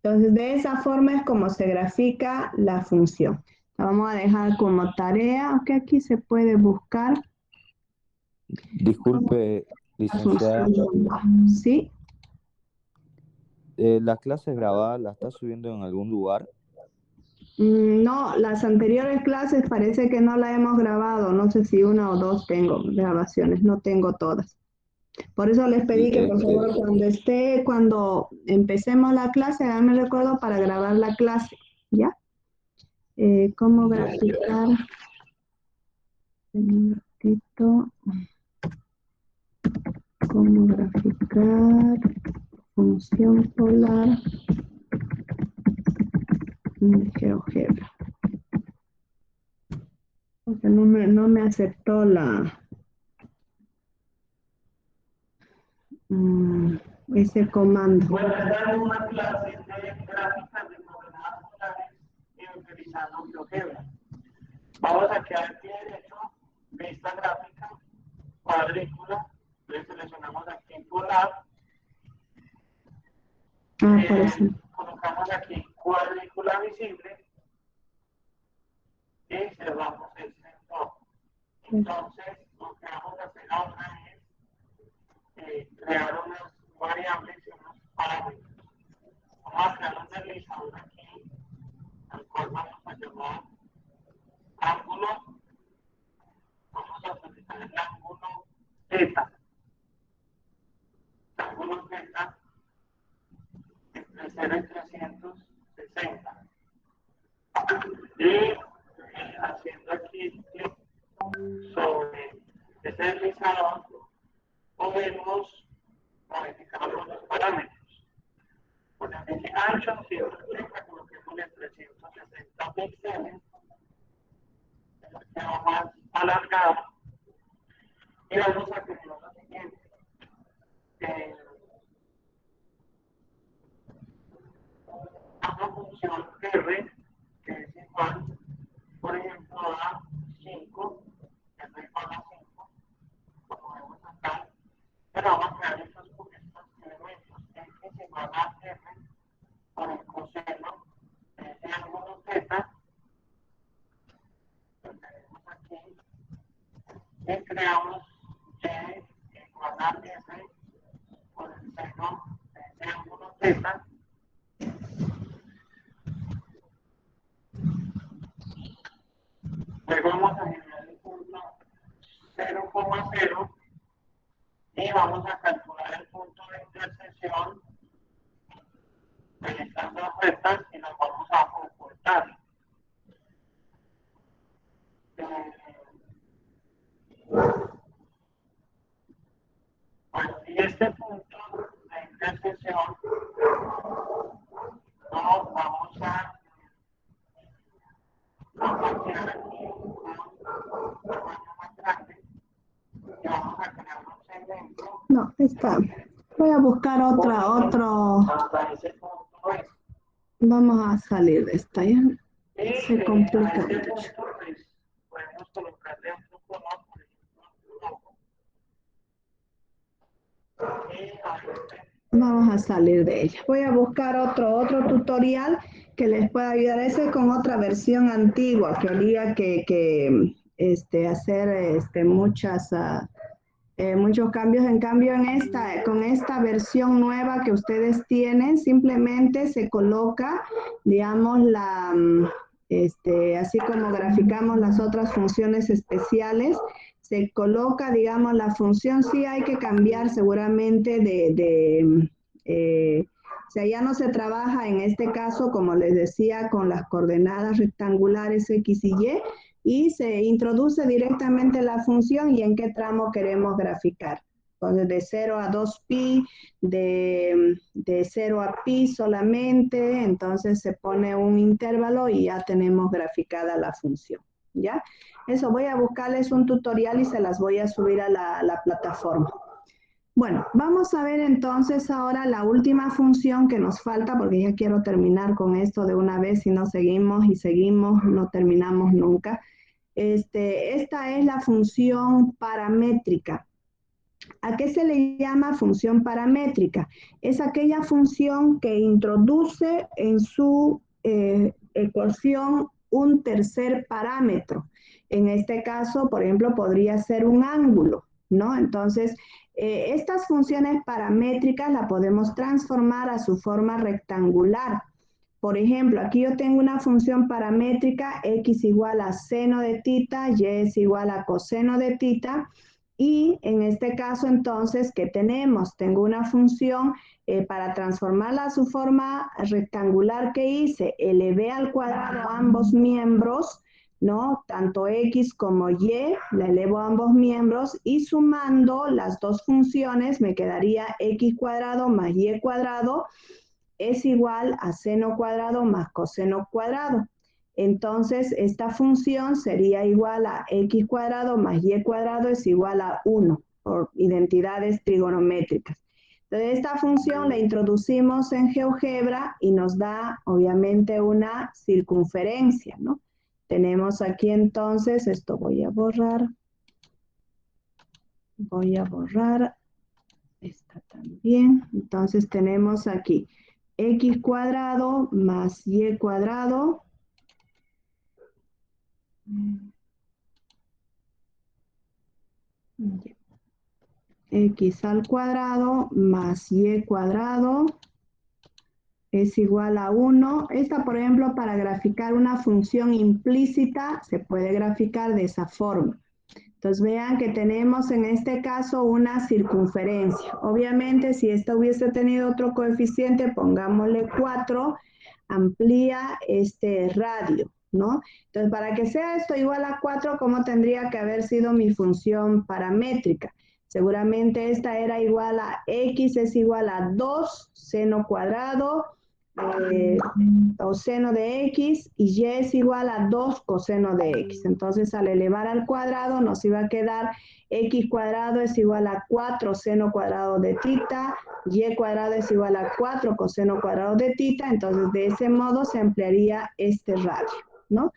Entonces, de esa forma es como se grafica la función. La vamos a dejar como tarea, aunque aquí se puede buscar. Disculpe, La licenciada, función. ¿Sí? ¿las clases grabadas las está subiendo en algún lugar? No, las anteriores clases parece que no la hemos grabado. No sé si una o dos tengo grabaciones, no tengo todas. Por eso les pedí que por favor cuando empecemos la clase, háganme recuerdo para grabar la clase, ¿ya? ¿Cómo graficar? Un ratito. ¿Cómo graficar función polar en GeoGebra? Porque no me aceptó ese comando. Voy a dar una clase de gráficas de coordenadas polares y utilizando GeoGebra. Vamos aquí al pie derecho, vista gráfica, cuadrícula, le seleccionamos aquí polar, Por eso. colocamos aquí cuadrícula visible y cerramos el sector. Entonces, lo que vamos a hacer ahora es crear unas variables y unos parámetros. Vamos a crear un deslizador aquí, al cual vamos a llamar ángulo. Vamos a utilizar el ángulo θ. El ángulo θ entre 0 y 360. Y haciendo aquí clic sobre este deslizador, podemos modificar los parámetros. Por el ancho 180, coloquémosle 360 píxeles. Queda más alargado. Y vamos a hacer lo siguiente. Una función R que es igual, por ejemplo, a 5, que es igual a 5, como vemos acá, pero vamos a crear estos elementos. X es igual a R por el coseno de ese ángulo θ, lo tenemos aquí, y creamos Y igual a R por el seno de ese ángulo θ. Luego vamos a generar el punto 0,0 y vamos a calcular el punto de intersección de estas dos rectas y nos vamos a comportar. Bueno, y este punto de intersección lo vamos a Voy a buscar otro. hasta ese punto es. Vamos a salir de esta, ¿ya? Y Se complica a ese mucho. punto, pues, podemos colocarle otro color, por ejemplo, rojo. Y a Vamos a salir de ella. Voy a buscar otro tutorial que les pueda ayudar. Ese con otra versión antigua que había que hacer muchos cambios. En cambio, con esta versión nueva que ustedes tienen, simplemente se coloca, digamos, así como graficamos las otras funciones especiales, se coloca, digamos, la función. Sí hay que cambiar seguramente o sea, ya no se trabaja en este caso, como les decía, con las coordenadas rectangulares X y se introduce directamente la función y en qué tramo queremos graficar. Entonces, de 0 a 2pi, de 0 a pi solamente, entonces se pone un intervalo y ya tenemos graficada la función, ¿ya? Eso, voy a buscarles un tutorial y se las voy a subir a la plataforma. Bueno, vamos a ver entonces ahora la última función que nos falta, porque ya quiero terminar con esto de una vez, si no seguimos y seguimos, no terminamos nunca. Esta es la función paramétrica. ¿A qué se le llama función paramétrica? Es aquella función que introduce en su ecuación un tercer parámetro. En este caso, por ejemplo, podría ser un ángulo, ¿no? Entonces, estas funciones paramétricas las podemos transformar a su forma rectangular. Por ejemplo, aquí yo tengo una función paramétrica, x igual a seno de tita, y es igual a coseno de tita. Y en este caso, entonces, ¿qué tenemos? Tengo una función para transformarla a su forma rectangular que hice, elevé al cuadrado ambos miembros, ¿no? Tanto x como y, la elevo a ambos miembros y sumando las dos funciones me quedaría x cuadrado más y cuadrado es igual a seno cuadrado más coseno cuadrado. Entonces, esta función sería igual a x cuadrado más y cuadrado es igual a 1 por identidades trigonométricas. Entonces, esta función la introducimos en GeoGebra y nos da, obviamente, una circunferencia, ¿no? Tenemos aquí entonces, esto voy a borrar esta también. Entonces, tenemos aquí x cuadrado más y cuadrado x al cuadrado más y cuadrado es igual a 1. Esta, por ejemplo, para graficar una función implícita se puede graficar de esa forma. Entonces vean que tenemos en este caso una circunferencia. Obviamente si esta hubiese tenido otro coeficiente, pongámosle 4, amplía este radio, ¿no? Entonces para que sea esto igual a 4, ¿cómo tendría que haber sido mi función paramétrica? Seguramente esta era igual a x es igual a 2 seno cuadrado o seno de x y y es igual a 2 coseno de x. Entonces al elevar al cuadrado nos iba a quedar x cuadrado es igual a 4 seno cuadrado de tita, y cuadrado es igual a 4 coseno cuadrado de tita. Entonces de ese modo se ampliaría este radio, ¿no?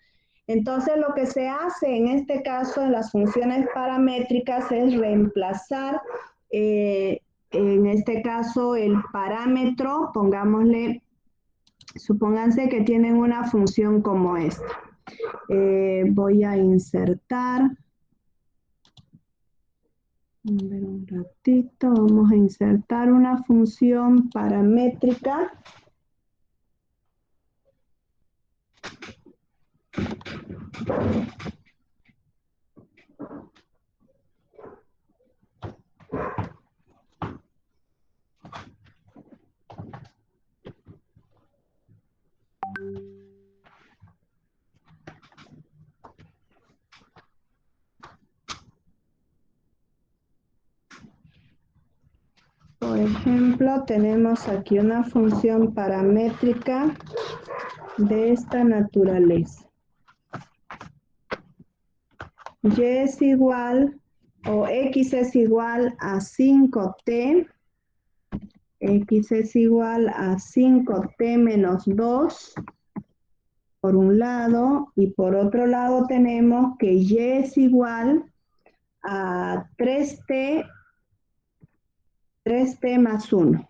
Entonces lo que se hace en este caso en las funciones paramétricas es reemplazar en este caso el parámetro, pongámosle, supónganse que tienen una función como esta. Voy a insertar. A ver un ratito, vamos a insertar una función paramétrica. Por ejemplo, tenemos aquí una función paramétrica de esta naturaleza. Y es igual, o x es igual a 5t X es igual a 5t menos 2 por un lado, y por otro lado tenemos que Y es igual a 3t más 1.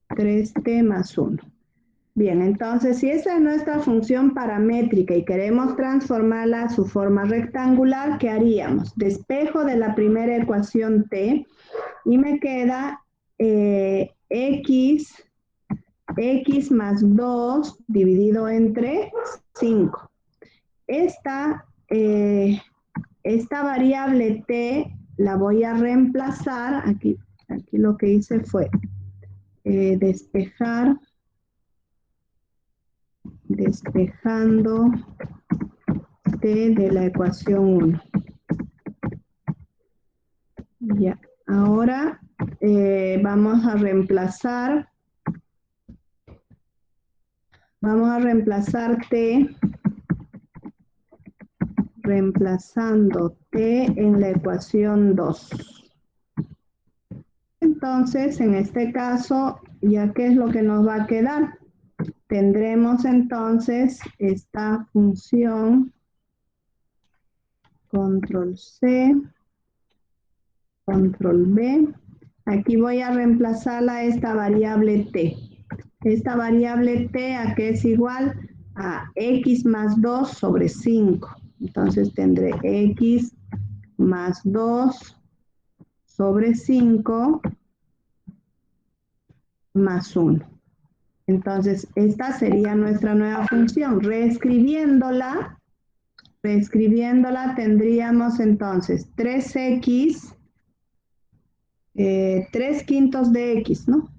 3t más 1. Bien, entonces si esa es nuestra función paramétrica y queremos transformarla a su forma rectangular, ¿qué haríamos? Despejo de la primera ecuación t y me queda x más 2 dividido entre 5. Esta variable t la voy a reemplazar, aquí lo que hice fue despejando t de la ecuación 1. Ya, ahora vamos a reemplazar t, reemplazando t en la ecuación 2. Entonces, en este caso, ¿ya qué es lo que nos va a quedar? Tendremos entonces esta función, control C, control B. Aquí voy a reemplazarla a esta variable t. Esta variable t, ¿a qué es igual? A x más 2 sobre 5. Entonces tendré x más 2 sobre 5 más 1. Entonces, esta sería nuestra nueva función. Reescribiéndola tendríamos entonces 3x, 3 quintos de x, ¿no?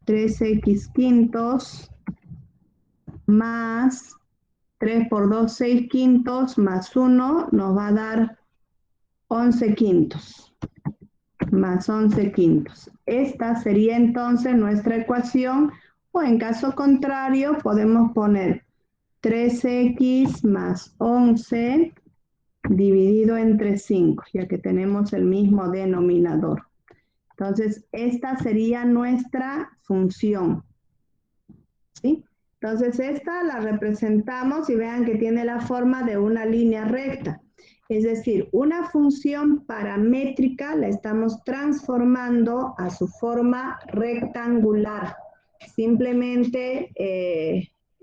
3x quintos más 3 por 2, 6 quintos más 1 nos va a dar 11 quintos. Más 11 quintos. Esta sería entonces nuestra ecuación, o en caso contrario podemos poner 3x más 11 dividido entre 5, ya que tenemos el mismo denominador. Entonces, esta sería nuestra función. ¿Sí? Entonces, esta la representamos y vean que tiene la forma de una línea recta. Es decir, una función paramétrica la estamos transformando a su forma rectangular. Simplemente,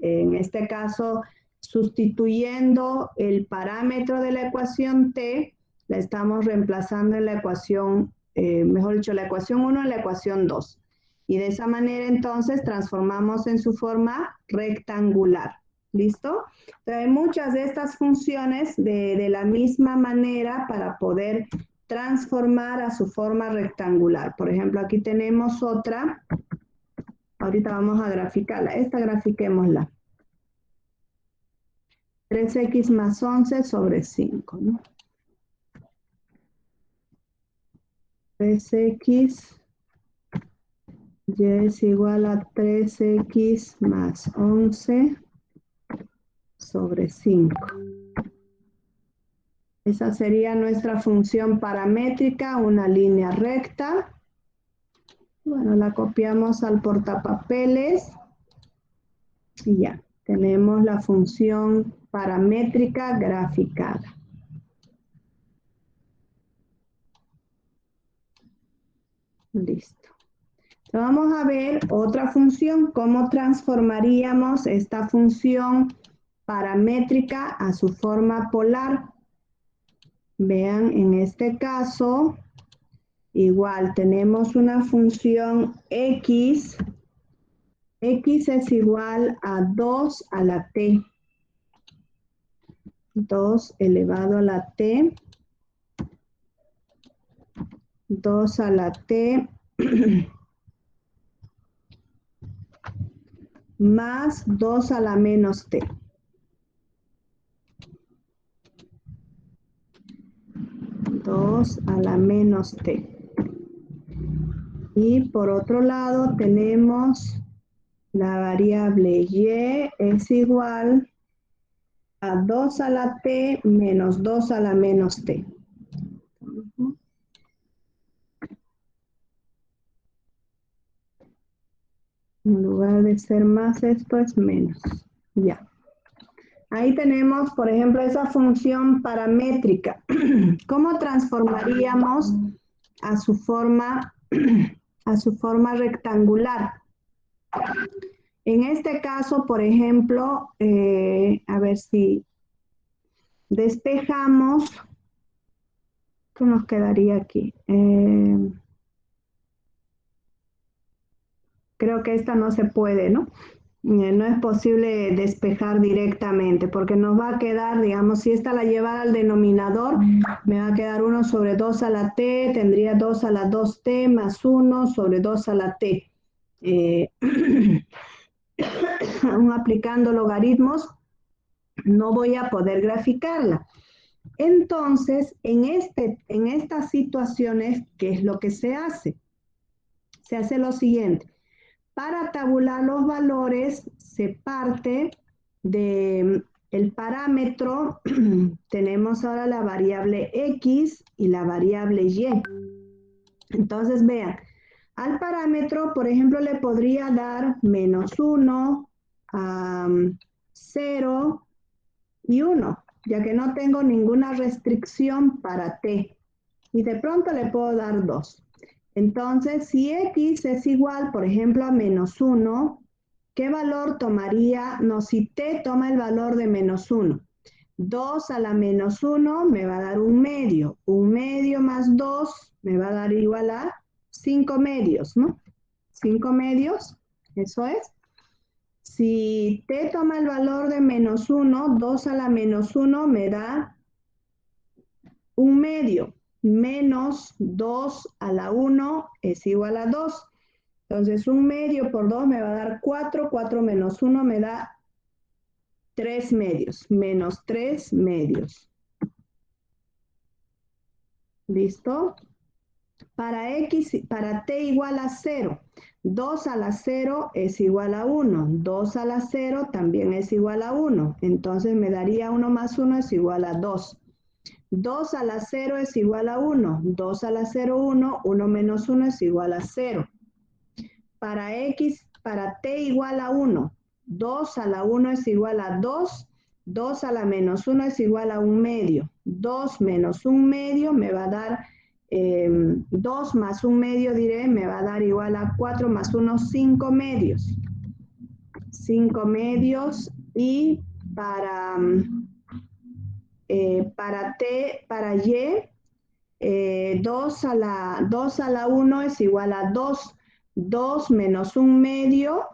en este caso, sustituyendo el parámetro de la ecuación t, la estamos reemplazando en la ecuación, mejor dicho, la ecuación 1 en la ecuación 2. Y de esa manera, entonces, transformamos en su forma rectangular. ¿Listo? Entonces, hay muchas de estas funciones de la misma manera para poder transformar a su forma rectangular. Por ejemplo, aquí tenemos otra. Ahorita vamos a graficarla. Esta grafiquémosla. 3x más 11 sobre 5, ¿no? 3x y es igual a 3x más 11 sobre 5. Esa sería nuestra función paramétrica, una línea recta. Bueno, la copiamos al portapapeles y ya, tenemos la función paramétrica graficada. Listo. Entonces vamos a ver otra función, cómo transformaríamos esta función paramétrica a su forma polar. Vean, en este caso, igual tenemos una función x. X es igual a 2 a la t. 2 elevado a la t. 2 a la t más 2 a la menos t. 2 a la menos t. Y por otro lado tenemos la variable y es igual a 2 a la t menos 2 a la menos t. lugar de ser más, esto es menos. Ya. Ahí tenemos, por ejemplo, esa función paramétrica. ¿Cómo transformaríamos a su forma rectangular? En este caso, por ejemplo, a ver si despejamos, ¿qué nos quedaría aquí? Creo que esta no se puede, ¿no? No es posible despejar directamente porque nos va a quedar, digamos, si esta la llevara al denominador, me va a quedar 1 sobre 2 a la t, tendría 2 a la 2t más 1 sobre 2 a la t. Aún aplicando logaritmos, no voy a poder graficarla. Entonces, en estas situaciones, ¿qué es lo que se hace? Se hace lo siguiente. Para tabular los valores, se parte del parámetro, tenemos ahora la variable x y la variable y. Entonces, vean, al parámetro, por ejemplo, le podría dar menos 1, 0 y 1, ya que no tengo ninguna restricción para t. Y de pronto le puedo dar 2. Entonces, si x es igual, por ejemplo, a menos 1, ¿qué valor tomaría? No, si t toma el valor de menos 1. 2 a la menos 1 me va a dar 1 medio. 1 medio más 2 me va a dar igual a 5 medios, ¿no? 5 medios, eso es. Si t toma el valor de menos 1, 2 a la menos 1 me da 1 medio. Menos 2 a la 1 es igual a 2. Entonces, 1 medio por 2 me va a dar 4. 4 menos 1 me da 3 medios. Menos 3 medios. ¿Listo? Para t igual a 0. 2 a la 0 es igual a 1. 2 a la 0 también es igual a 1. Entonces, me daría 1 más 1 es igual a 2. 2 a la 0 es igual a 1. 2 a la 0, 1. 1 menos 1 es igual a 0. Para t igual a 1. 2 a la 1 es igual a 2. 2 a la menos 1 es igual a 1 medio. 2 menos 1 medio me va a dar, 2 más 1 medio diré, me va a dar igual a 4 más 1, 5 medios. 5 medios y para y, 2 a la 1 es igual a 2. 2 menos 1 medio.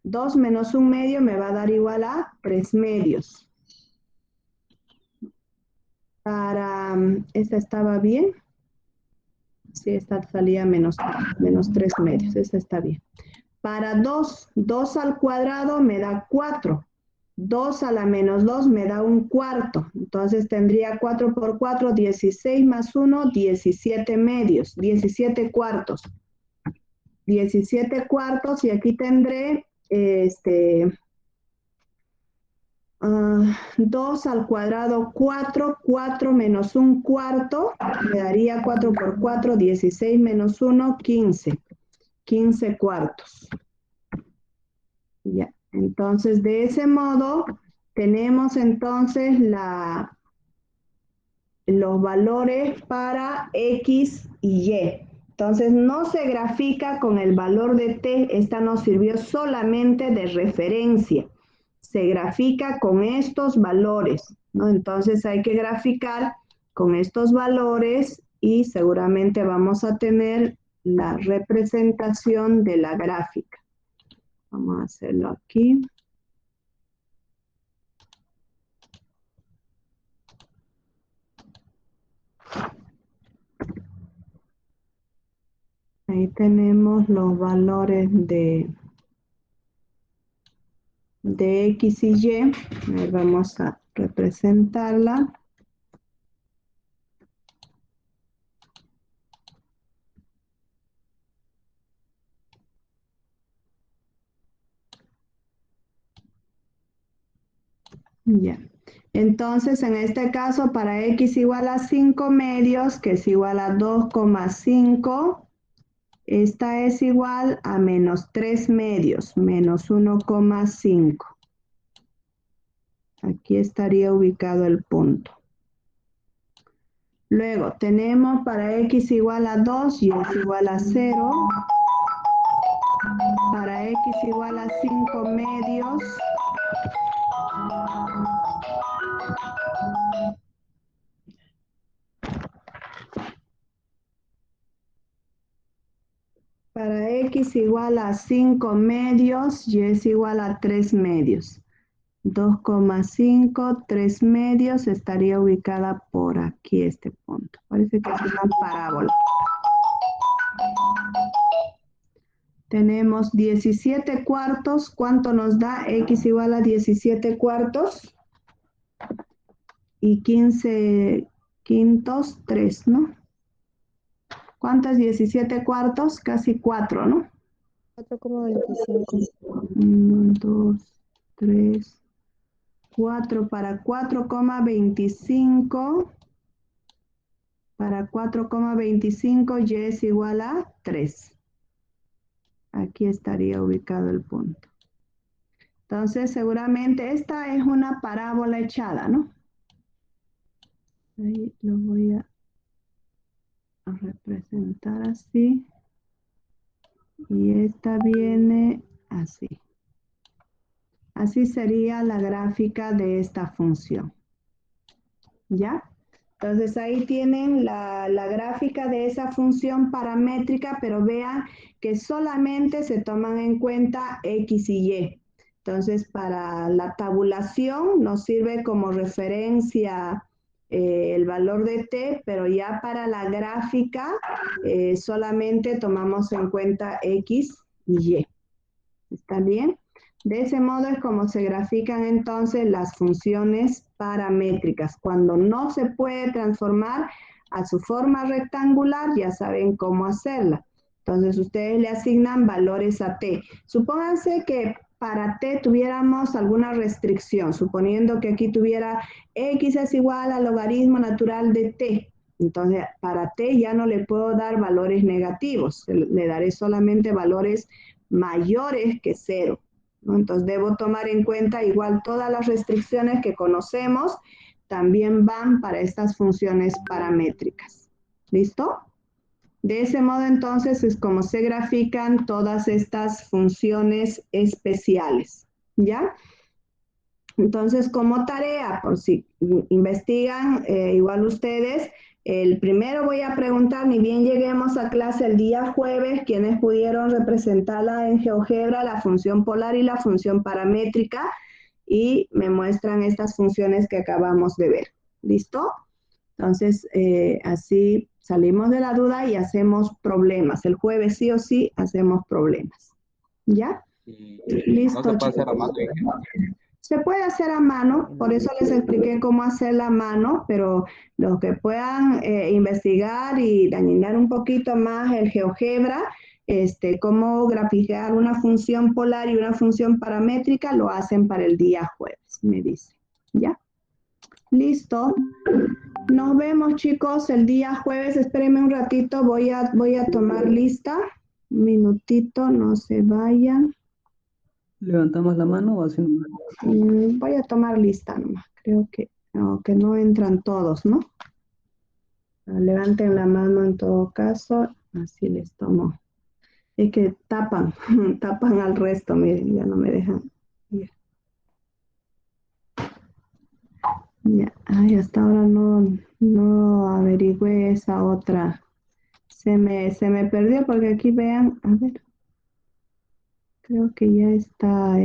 2 menos 1 medio me va a dar igual a 3 medios. ¿Esta estaba bien? Sí, esta salía menos 3 medios. Esta está bien. Para 2 al cuadrado me da 4. 2 a la menos 2 me da 1 cuarto. Entonces tendría 4 por 4, 16 más 1, 17 medios, 17 cuartos. 17 cuartos y aquí tendré 2 al cuadrado 4, 4 menos 1 cuarto, me daría 4 por 4, 16 menos 1, 15. 15 cuartos. Ya. Entonces, de ese modo, tenemos entonces los valores para X y Y. Entonces, no se grafica con el valor de T. Esta nos sirvió solamente de referencia. Se grafica con estos valores, ¿no? Entonces, hay que graficar con estos valores y seguramente vamos a tener la representación de la gráfica. Vamos a hacerlo aquí. Ahí tenemos los valores de X y Y. Ahí vamos a representarla. Ya. Entonces, en este caso, para X igual a 5 medios, que es igual a 2,5, Esta es igual a menos 3 medios, menos 1,5. Aquí estaría ubicado el punto. Luego tenemos para x igual a 2, y es igual a 0. Para x igual a 5 medios. Para x igual a 5 medios, y es igual a 3 medios. 2,5, 3 medios, estaría ubicada por aquí este punto. Parece que es una parábola. Tenemos 17 cuartos. ¿Cuánto nos da x igual a 17 cuartos? Y 15 quintos, 3, ¿no? ¿Cuánto es 17 cuartos? Casi 4, ¿no? 4,25. 1, 2, 3, 4 para 4,25. Para 4,25 y es igual a 3. Aquí estaría ubicado el punto. Entonces, seguramente esta es una parábola echada, ¿no? Ahí lo voy a representar así. Y esta viene así. Así sería la gráfica de esta función. ¿Ya? Entonces ahí tienen la gráfica de esa función paramétrica, pero vean que solamente se toman en cuenta x y y. Entonces para la tabulación nos sirve como referencia el valor de t, pero ya para la gráfica solamente tomamos en cuenta x y y. ¿Está bien? De ese modo es como se grafican entonces las funciones paramétricas. Cuando no se puede transformar a su forma rectangular, ya saben cómo hacerla. Entonces ustedes le asignan valores a t. Supónganse que para t tuviéramos alguna restricción, suponiendo que aquí tuviera x es igual al logaritmo natural de t. Entonces para t ya no le puedo dar valores negativos, le daré solamente valores mayores que 0. ¿no? Entonces debo tomar en cuenta igual todas las restricciones que conocemos también van para estas funciones paramétricas. ¿Listo? De ese modo entonces es como se grafican todas estas funciones especiales. ¿Ya? Entonces como tarea, por si investigan igual ustedes, el primero voy a preguntar, ni bien lleguemos a clase el día jueves, quienes pudieron representarla en GeoGebra, la función polar y la función paramétrica, y me muestran estas funciones que acabamos de ver. ¿Listo? Entonces, así salimos de la duda y hacemos problemas. El jueves sí o sí hacemos problemas. ¿Ya? Listo. No se puede hacer a chicos. mano, ingeniero. Se puede hacer a mano, por eso les expliqué cómo hacerla a mano, pero los que puedan investigar y dañar un poquito más el GeoGebra, cómo graficar una función polar y una función paramétrica, lo hacen para el día jueves, me dice. ¿Ya? Listo. Nos vemos, chicos, el día jueves. Espérenme un ratito, voy a tomar lista. Un minutito, no se vayan. ¿Levantamos la mano o hacemos? Voy a tomar lista nomás. Creo que no entran todos, ¿no? Levanten la mano en todo caso. Así les tomo. Es que tapan al resto. Miren, ya no me dejan. Ya. Ay, hasta ahora no averigüé esa otra. Se me perdió porque aquí vean. A ver. Creo que ya está